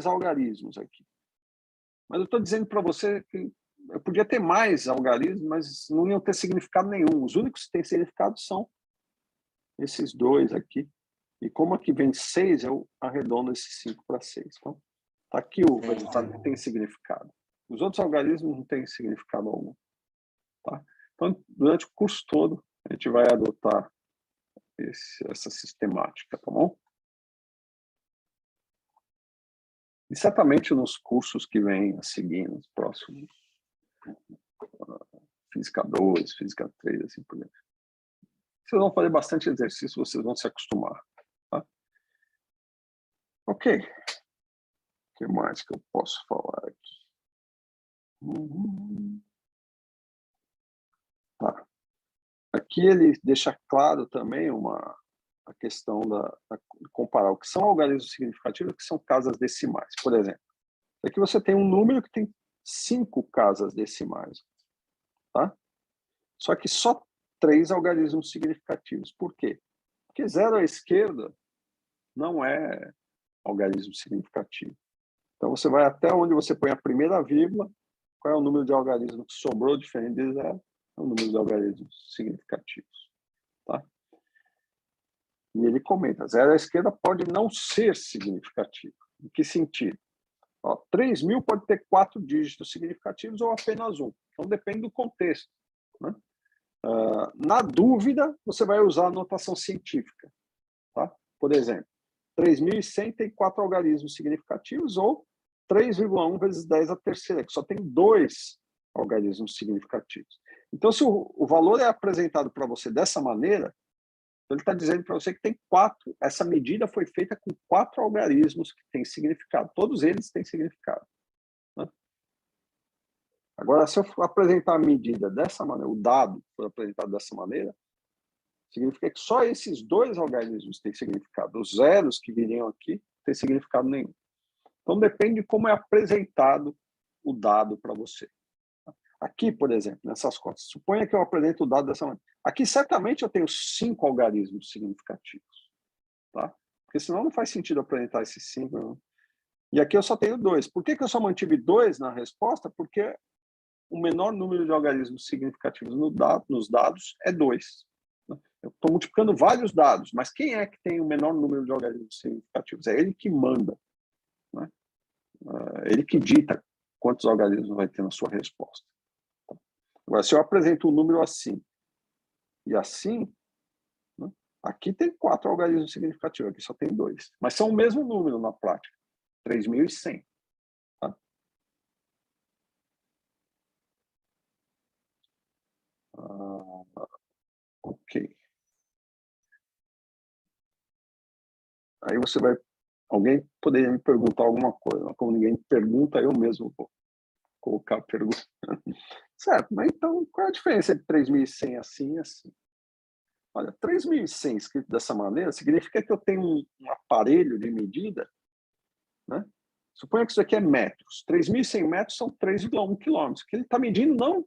algarismos aqui. Mas eu estou dizendo para você que eu podia ter mais algarismos, mas não iam ter significado nenhum. Os únicos que têm significado são esses dois aqui. E como aqui vem 6, eu arredondo esse 5 para 6. Então, está aqui o resultado que tem significado. Os outros algarismos não têm significado algum. Tá? Então, durante o curso todo, a gente vai adotar essa sistemática, tá bom? E certamente nos cursos que vêm a seguir, nos próximos, Física 2, Física 3, assim por diante. Vocês vão fazer bastante exercício, vocês vão se acostumar. Tá? Ok. O que mais que eu posso falar aqui? Tá. Aqui ele deixa claro também a questão de comparar o que são algarismos significativos e o que são casas decimais. Por exemplo, aqui você tem um número que tem 5 casas decimais. Tá? Só que só 3 algarismos significativos. Por quê? Porque 0 à esquerda não é algarismo significativo. Então, você vai até onde você põe a primeira vírgula, qual é o número de algarismos que sobrou diferente de 0, é o número de algarismos significativos. Tá? E ele comenta, 0 à esquerda pode não ser significativo. Em que sentido? 3.000 pode ter 4 dígitos significativos ou apenas 1. Então, depende do contexto. Né? Na dúvida, você vai usar a notação científica. Tá? Por exemplo, 3.100 tem 4 algarismos significativos ou 3,1 vezes 10 à terceira, que só tem 2 algarismos significativos. Então, se o valor é apresentado para você dessa maneira, ele está dizendo para você que tem 4. Essa medida foi feita com 4 algarismos que têm significado. Todos eles têm significado. Né? Agora, se eu apresentar a medida dessa maneira, o dado for apresentado dessa maneira, significa que só esses 2 algarismos têm significado. Os zeros que viriam aqui não têm significado nenhum. Então, depende de como é apresentado o dado para você. Aqui, por exemplo, nessas contas, suponha que eu apresento o dado dessa maneira. Aqui, certamente, eu tenho 5 algarismos significativos. Tá? Porque senão não faz sentido apresentar esses 5. Não. E aqui eu só tenho 2. Por que eu só mantive 2 na resposta? Porque o menor número de algarismos significativos nos dados é 2. Eu estou multiplicando vários dados, mas quem é que tem o menor número de algarismos significativos? É ele que manda. Né? Ele que dita quantos algarismos vai ter na sua resposta. Agora, se eu apresento um número assim e assim, né, Aqui tem 4 algarismos significativos, aqui só tem 2. Mas são o mesmo número na prática, 3.100. Tá? Ok. Aí você vai... Alguém poderia me perguntar alguma coisa, mas como ninguém pergunta, eu mesmo vou colocar a pergunta. Certo, mas então qual é a diferença entre 3.100 assim e assim? Olha, 3.100 escrito dessa maneira significa que eu tenho um aparelho de medida, né? Suponha que isso aqui é metros. 3.100 metros são 3,1 quilômetros. O que ele está medindo,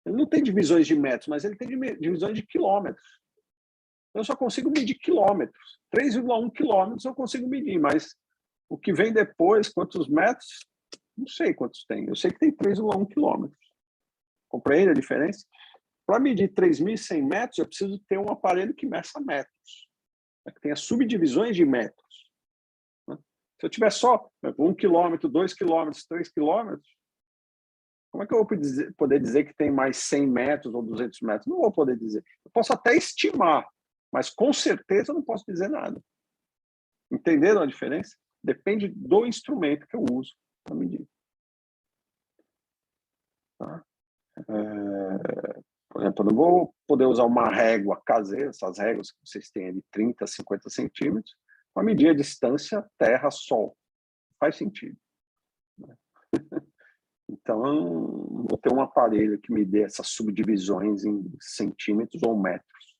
ele não tem divisões de metros, mas ele tem divisões de quilômetros. Eu só consigo medir quilômetros. 3,1 quilômetros eu consigo medir, mas o que vem depois, quantos metros, não sei quantos tem. Eu sei que tem 3,1 quilômetros. Compreende a diferença? Para medir 3.100 metros, eu preciso ter um aparelho que meça metros, que tenha subdivisões de metros. Se eu tiver só 1 quilômetro, 2 quilômetros, 3 quilômetros, como é que eu vou poder dizer que tem mais 100 metros ou 200 metros? Não vou poder dizer. Eu posso até estimar, mas com certeza eu não posso dizer nada. Entenderam a diferença? Depende do instrumento que eu uso para medir. Tá? Por exemplo, eu não vou poder usar uma régua caseira, essas réguas que vocês têm de 30 a 50 centímetros, para medir a distância Terra-Sol. Faz sentido. Então, vou ter um aparelho que me dê essas subdivisões em centímetros ou metros.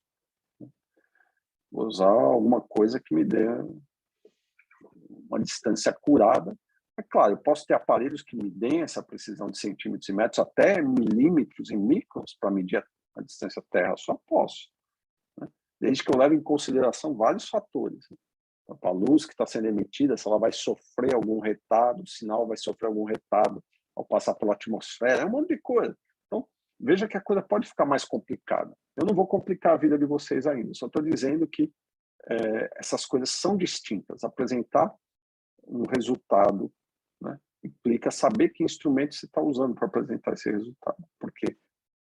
Vou usar alguma coisa que me dê uma distância acurada. É claro, eu posso ter aparelhos que me deem essa precisão de centímetros e metros, até milímetros e microns, para medir a distância Terra-Sol, posso. Né? Desde que eu leve em consideração vários fatores. Então, a luz que está sendo emitida, se ela vai sofrer algum retardo, o sinal vai sofrer algum retardo ao passar pela atmosfera, é um monte de coisa. Então, veja que a coisa pode ficar mais complicada. Eu não vou complicar a vida de vocês ainda, só estou dizendo que essas coisas são distintas. Apresentar um resultado, né, implica saber que instrumento você está usando para apresentar esse resultado, porque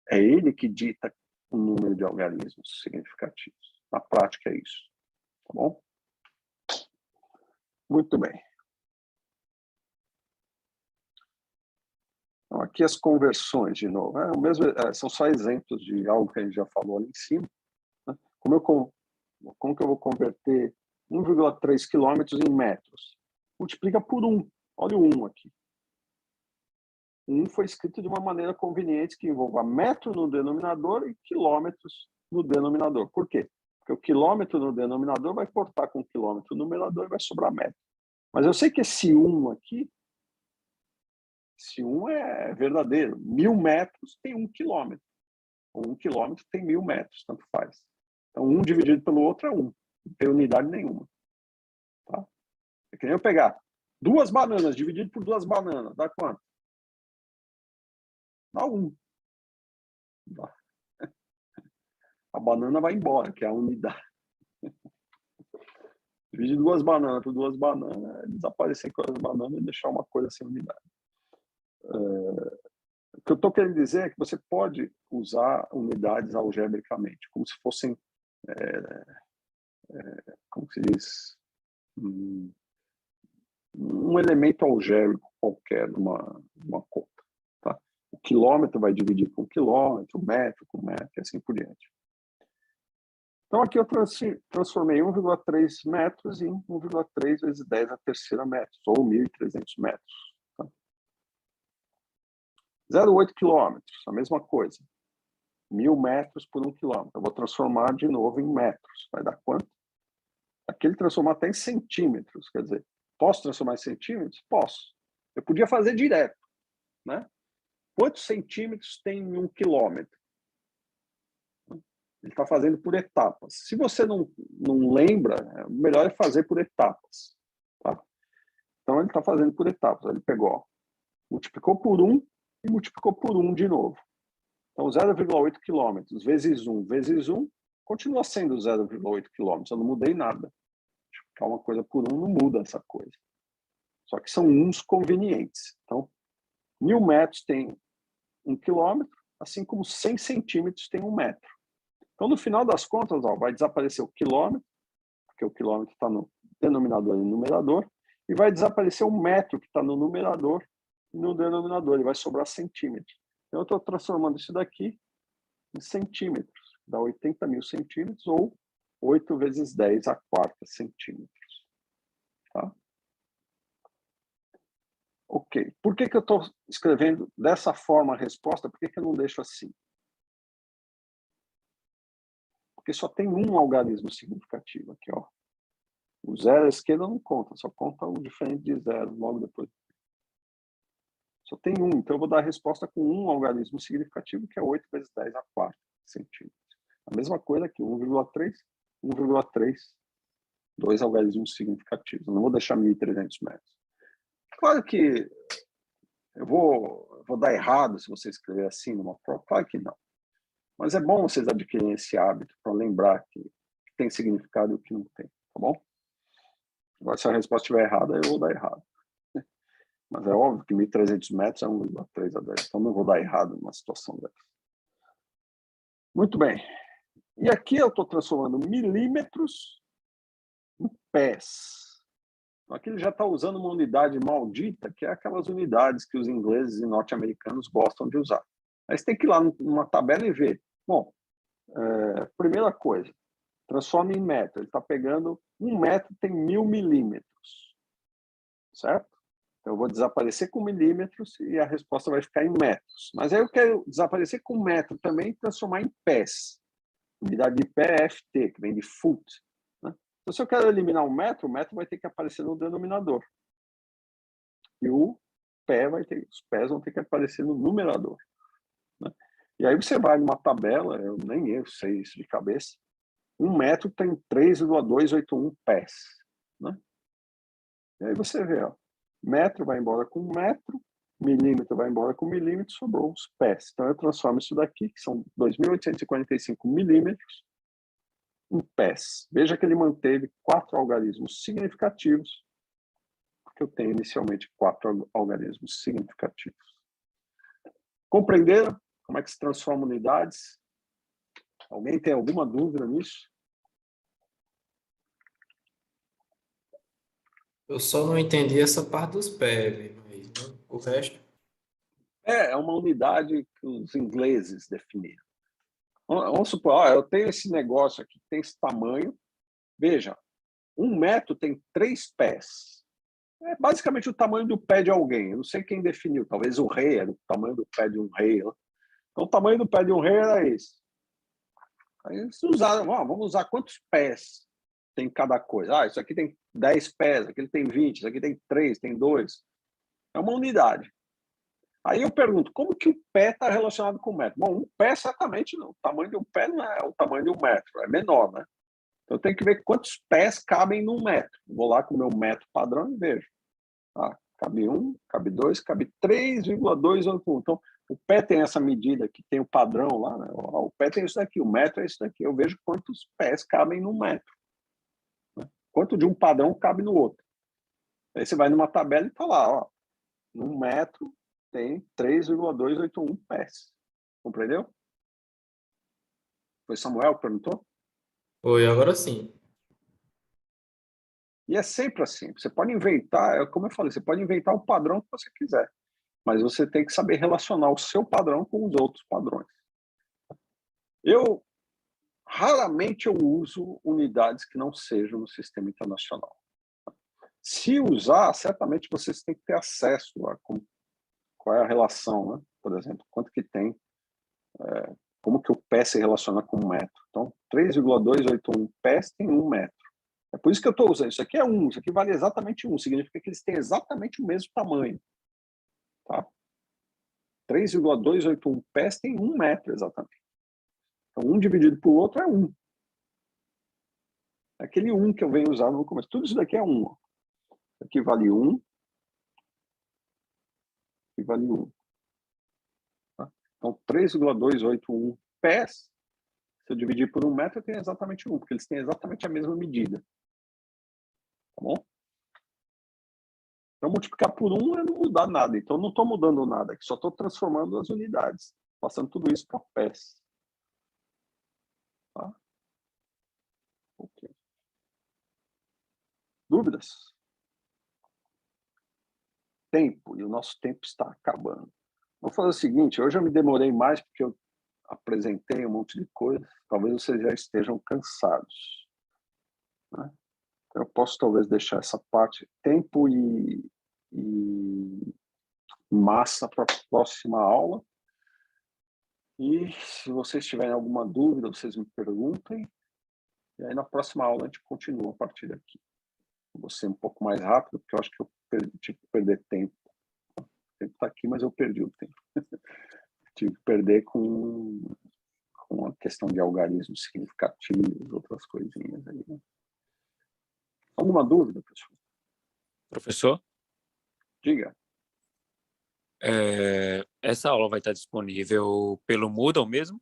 é ele que dita o número de algarismos significativos. Na prática é isso. Tá bom? Muito bem. Então, aqui as conversões, de novo. São só exemplos de algo que a gente já falou ali em cima. Né? Como que eu vou converter 1,3 quilômetros em metros? Multiplica por 1. Olha o 1 aqui. 1 foi escrito de uma maneira conveniente que envolva metro no denominador e quilômetros no denominador. Por quê? Porque o quilômetro no denominador vai cortar com o quilômetro no numerador e vai sobrar metro. Mas eu sei que esse 1 aqui, esse 1 é verdadeiro. 1.000 metros tem 1 quilômetro. 1 quilômetro tem 1.000 metros, tanto faz. Então, 1 dividido pelo outro é 1. Não tem unidade nenhuma. Tá? É que nem eu pegar 2 bananas dividido por 2 bananas. Dá quanto? Dá 1. A banana vai embora, que é a unidade. Dividir 2 bananas por 2 bananas, desaparecer com as bananas e deixar uma coisa sem unidade. O que eu estou querendo dizer é que você pode usar unidades algebricamente, como se fossem, como se diz, um elemento algébrico qualquer numa conta. Tá? O quilômetro vai dividir com quilômetro, o metro com metro, e assim por diante. Então, aqui eu transformei 1,3 metros em 1,3 vezes 10 a terceira metros, ou 1.300 metros. Tá? 0,8 quilômetros, a mesma coisa. 1.000 metros por 1 quilômetro. Eu vou transformar de novo em metros. Vai dar quanto? Aqui ele transformar até em centímetros. Quer dizer, posso transformar em centímetros? Posso. Eu podia fazer direto. Né? Quantos centímetros tem em 1 quilômetro? Ele está fazendo por etapas. Se você não lembra, o melhor é fazer por etapas. Tá? Então, ele está fazendo por etapas. Ele pegou, multiplicou por 1 e multiplicou por 1 de novo. Então, 0,8 quilômetros vezes 1 vezes 1 continua sendo 0,8 quilômetros. Eu não mudei nada. Multiplicar uma coisa por 1 não muda essa coisa. Só que são uns convenientes. Então, 1.000 metros tem 1 quilômetro, assim como 100 centímetros tem 1 metro. Então, no final das contas, ó, vai desaparecer o quilômetro, porque o quilômetro está no denominador e no numerador, e vai desaparecer o metro, que está no numerador e no denominador, e vai sobrar centímetros. Então, eu estou transformando isso daqui em centímetros, dá 80 mil centímetros, ou 8 vezes 10 a quarta centímetros. Tá? Ok. Por que eu estou escrevendo dessa forma a resposta? Por que eu não deixo assim? Porque só tem um algarismo significativo aqui, ó. O zero à esquerda não conta, só conta o diferente de zero, logo depois. Só tem um, então eu vou dar a resposta com um algarismo significativo, que é 8 vezes 10 a quarta centímetros. A mesma coisa aqui, 1,3, 1,3, dois algarismos significativos. Eu não vou deixar 1.300 metros. Claro que eu vou dar errado se você escrever assim numa prova. Claro que não. Mas é bom vocês adquirirem esse hábito para lembrar que tem significado e o que não tem, tá bom? Agora, se a resposta estiver errada, eu vou dar errado. Mas é óbvio que 1.300 metros é 1,3 a 10, então não vou dar errado numa situação dessa. Muito bem. E aqui eu estou transformando milímetros em pés. Então, aqui ele já está usando uma unidade maldita, que é aquelas unidades que os ingleses e norte-americanos gostam de usar. Aí você tem que ir lá numa tabela e ver. Bom, primeira coisa, transforma em metro. Ele está pegando 1 metro tem 1.000 milímetros. Certo? Então, eu vou desaparecer com milímetros e a resposta vai ficar em metros. Mas aí eu quero desaparecer com metro também e transformar em pés. Unidade de pé é FT, que vem de foot. Né? Então, se eu quero eliminar o metro vai ter que aparecer no denominador. E os pés vão ter que aparecer no numerador. Né? E aí você vai numa tabela, nem eu sei isso de cabeça, 1 metro tem 3,281 pés. Né? E aí você vê, ó, metro vai embora com metro, milímetro vai embora com milímetro, sobrou os pés. Então eu transformo isso daqui, que são 2.845 milímetros, em pés. Veja que ele manteve 4 algarismos significativos, porque eu tenho inicialmente 4 algarismos significativos. Compreenderam como é que se transforma unidades? Alguém tem alguma dúvida nisso? Eu só não entendi essa parte dos pés, né? O resto. É uma unidade que os ingleses definiram. Vamos supor, eu tenho esse negócio aqui, tem esse tamanho. Veja, 1 metro tem 3 pés. É basicamente o tamanho do pé de alguém. Eu não sei quem definiu, talvez o rei era o tamanho do pé de um rei. Né? Então, o tamanho do pé de um rei era esse. Aí eles usaram, vamos usar quantos pés tem cada coisa. Isso aqui tem 10 pés, aquele tem 20, isso aqui tem 3, tem 2. É uma unidade. Aí eu pergunto, como que o pé está relacionado com o metro? Bom, um pé certamente não. O tamanho de um pé não é o tamanho de um metro, é menor, né? Então eu tenho que ver quantos pés cabem num metro. Vou lá com o meu metro padrão e vejo. Cabe 1, cabe 2, cabe 3,281. Então, o pé tem essa medida que tem o padrão lá, né? O pé tem isso daqui, o metro é isso daqui. Eu vejo quantos pés cabem num metro. Né? Quanto de um padrão cabe no outro. Aí você vai numa tabela e está lá, num metro tem 3,281 pés. Compreendeu? Foi Samuel que perguntou? Oi, agora sim. E é sempre assim. Você pode inventar, como eu falei, você pode inventar o padrão que você quiser. Mas você tem que saber relacionar o seu padrão com os outros padrões. Raramente eu uso unidades que não sejam no sistema internacional. Se usar, certamente vocês têm que ter acesso a qual é a relação, né? Por exemplo, quanto que tem, como que o pé se relaciona com um metro. Então, 3,281 pés tem 1 metro. É por isso que eu estou usando. Isso aqui é 1, isso aqui vale exatamente 1. Significa que eles têm exatamente o mesmo tamanho. Tá? 3,281 pés tem 1 metro exatamente. Então, 1 dividido por outro é 1. Aquele 1 que eu venho usar no começo. Tudo isso daqui é 1. Aqui vale 1. Aqui vale 1. Tá? Então, 3,281 pés, se eu dividir por 1 metro, eu tenho exatamente 1, porque eles têm exatamente a mesma medida. Tá bom? Então, multiplicar por 1 é não mudar nada. Então, não estou mudando nada aqui, só estou transformando as unidades, passando tudo isso para pés. Tá? Ok. Dúvidas? Tempo, e o nosso tempo está acabando. Vou fazer o seguinte, hoje eu me demorei mais porque eu apresentei um monte de coisa, talvez vocês já estejam cansados, né? Eu posso talvez deixar essa parte, tempo e massa para a próxima aula. E se vocês tiverem alguma dúvida, vocês me perguntem. E aí na próxima aula a gente continua a partir daqui. Vou ser um pouco mais rápido, porque eu acho que eu tive que perder tempo. O tempo está aqui, mas eu perdi o tempo. Tive que perder com a questão de algarismos significativos, outras coisinhas aí, né? Alguma dúvida, pessoal? Professor, Diga. essa aula vai estar disponível pelo Moodle mesmo?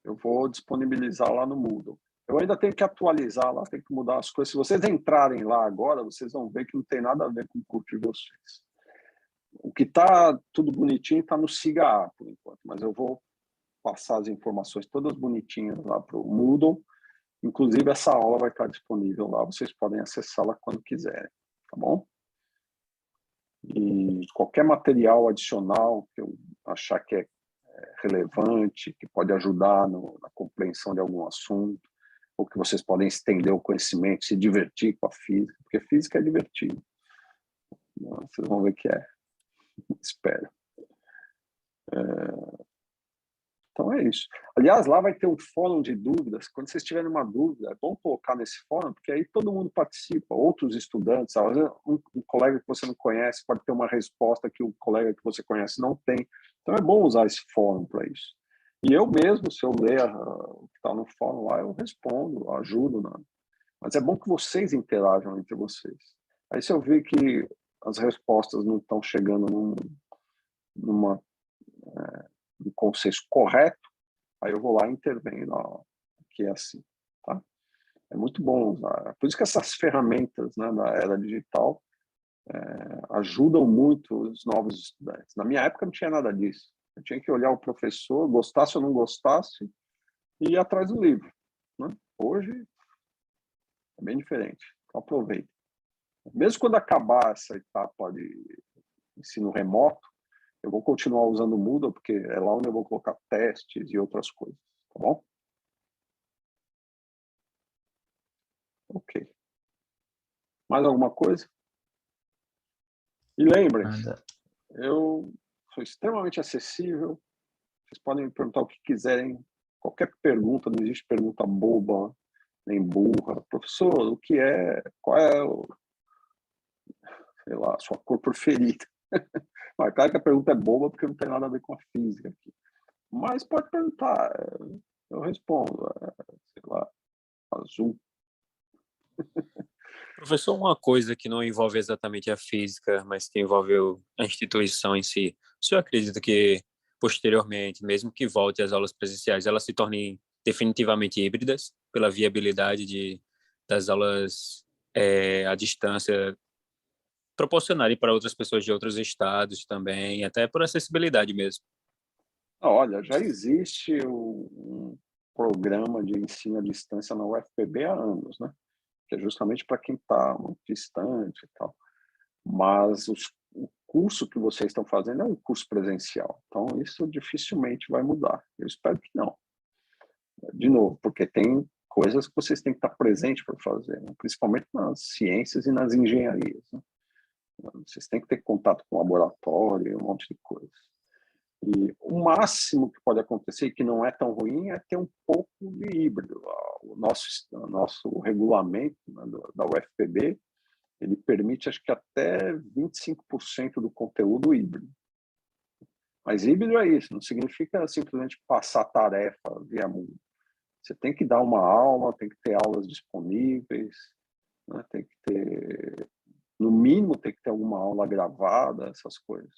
Eu vou disponibilizar lá no Moodle. Eu ainda tenho que atualizar lá, tenho que mudar as coisas. Se vocês entrarem lá agora, vocês vão ver que não tem nada a ver com o curso de vocês. O que está tudo bonitinho está no SIGA A, por enquanto, mas eu vou passar as informações todas bonitinhas lá para o Moodle. Inclusive, essa aula vai estar disponível lá, vocês podem acessá-la quando quiserem, tá bom? E qualquer material adicional que eu achar que é relevante, que pode ajudar na compreensão de algum assunto, ou que vocês podem estender o conhecimento, se divertir com a física, porque física é divertido. Vocês vão ver que é. Espero. Então é isso. Aliás, lá vai ter um fórum de dúvidas. Quando vocês tiverem uma dúvida, é bom colocar nesse fórum, porque aí todo mundo participa, outros estudantes. Às vezes, um colega que você não conhece pode ter uma resposta que o colega que você conhece não tem. Então é bom usar esse fórum para isso. E eu mesmo, se eu ler o que está no fórum lá, eu respondo, ajudo. Né? Mas é bom que vocês interajam entre vocês. Aí se eu ver que as respostas não estão chegando num consenso correto, aí eu vou lá e intervenho, que é assim, tá? É muito bom usar. Por isso que essas ferramentas, né, da era digital ajudam muito os novos estudantes. Na minha época não tinha nada disso. Eu tinha que olhar o professor, gostasse ou não gostasse, e ir atrás do livro, né? Hoje é bem diferente. Então aproveite. Mesmo quando acabar essa etapa de ensino remoto, eu vou continuar usando o Moodle, porque é lá onde eu vou colocar testes e outras coisas, tá bom? Ok. Mais alguma coisa? E lembrem-se, eu sou extremamente acessível, vocês podem me perguntar o que quiserem, qualquer pergunta, não existe pergunta boba, nem burra. Professor, qual é sei lá, a sua cor preferida? Mas claro que a pergunta é boba porque não tem nada a ver com a física aqui. Mas pode perguntar, eu respondo, sei lá, azul. Professor, uma coisa que não envolve exatamente a física, mas que envolve a instituição em si. O senhor acredita que, posteriormente, mesmo que volte às aulas presenciais, elas se tornem definitivamente híbridas, pela viabilidade das aulas à distância proporcionarem para outras pessoas de outros estados também, até por acessibilidade mesmo? Olha, já existe um programa de ensino à distância na UFPB há anos, né? Que é justamente para quem está muito distante e tal. Mas o curso que vocês estão fazendo é um curso presencial, então isso dificilmente vai mudar. Eu espero que não. De novo, porque tem coisas que vocês têm que estar presente para fazer, né? Principalmente nas ciências e nas engenharias, né? Vocês têm que ter contato com o laboratório, um monte de coisa. E o máximo que pode acontecer, que não é tão ruim, é ter um pouco de híbrido. O nosso regulamento, né, da UFPB, ele permite, acho que até 25% do conteúdo híbrido. Mas híbrido é isso, não significa simplesmente passar tarefa via Moodle. Você tem que dar uma aula, tem que ter aulas disponíveis, né, tem que ter, no mínimo, tem que ter alguma aula gravada, essas coisas.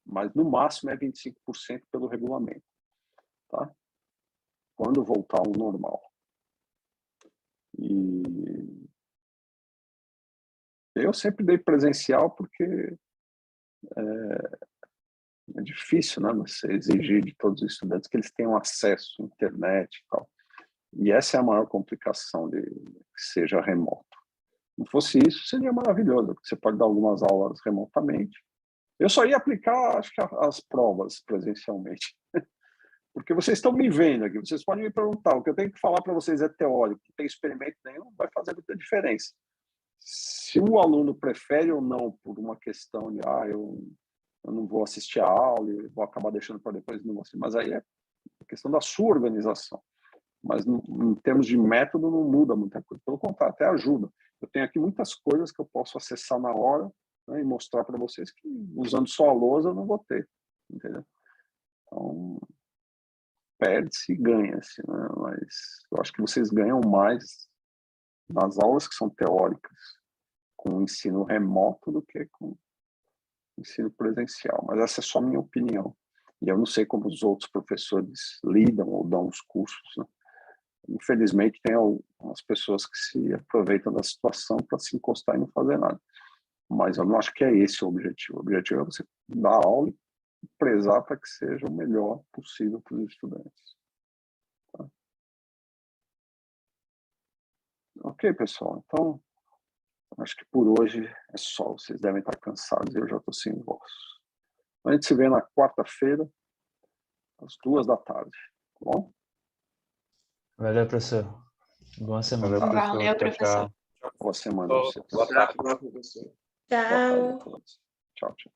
Mas no máximo é 25% pelo regulamento, tá? Quando voltar ao normal. E eu sempre dei presencial porque é difícil, né? Você exigir de todos os estudantes que eles tenham acesso à internet e tal. E essa é a maior complicação de que seja remoto. Se não fosse isso, seria maravilhoso, porque você pode dar algumas aulas remotamente. Eu só ia aplicar, acho que, as provas presencialmente. Porque vocês estão me vendo aqui, vocês podem me perguntar, o que eu tenho que falar para vocês é teórico, não tem experimento nenhum, não vai fazer muita diferença. Se o aluno prefere ou não, por uma questão de, eu não vou assistir a aula, eu vou acabar deixando para depois, não vou assistir, mas aí é a questão da sua organização. Mas em termos de método não muda muita coisa, pelo contrário, até ajuda. Eu tenho aqui muitas coisas que eu posso acessar na hora, né, e mostrar para vocês que usando só a lousa eu não vou ter, entendeu? Então, perde-se e ganha-se, né? Mas eu acho que vocês ganham mais nas aulas que são teóricas com o ensino remoto do que com o ensino presencial. Mas essa é só a minha opinião. E eu não sei como os outros professores lidam ou dão os cursos, né? Infelizmente, tem algumas pessoas que se aproveitam da situação para se encostar e não fazer nada. Mas eu não acho que é esse o objetivo. O objetivo é você dar aula e prezar para que seja o melhor possível para os estudantes. Tá? Ok, pessoal. Então, acho que por hoje é só. Vocês devem estar cansados e eu já estou sem voz. A gente se vê na quarta-feira, às 14h. Tá bom? Valeu, professor. Boa semana. Valeu, professor. Boa semana. Boa tarde, professor. Tchau. Boa tarde a todos. Tchau, tchau.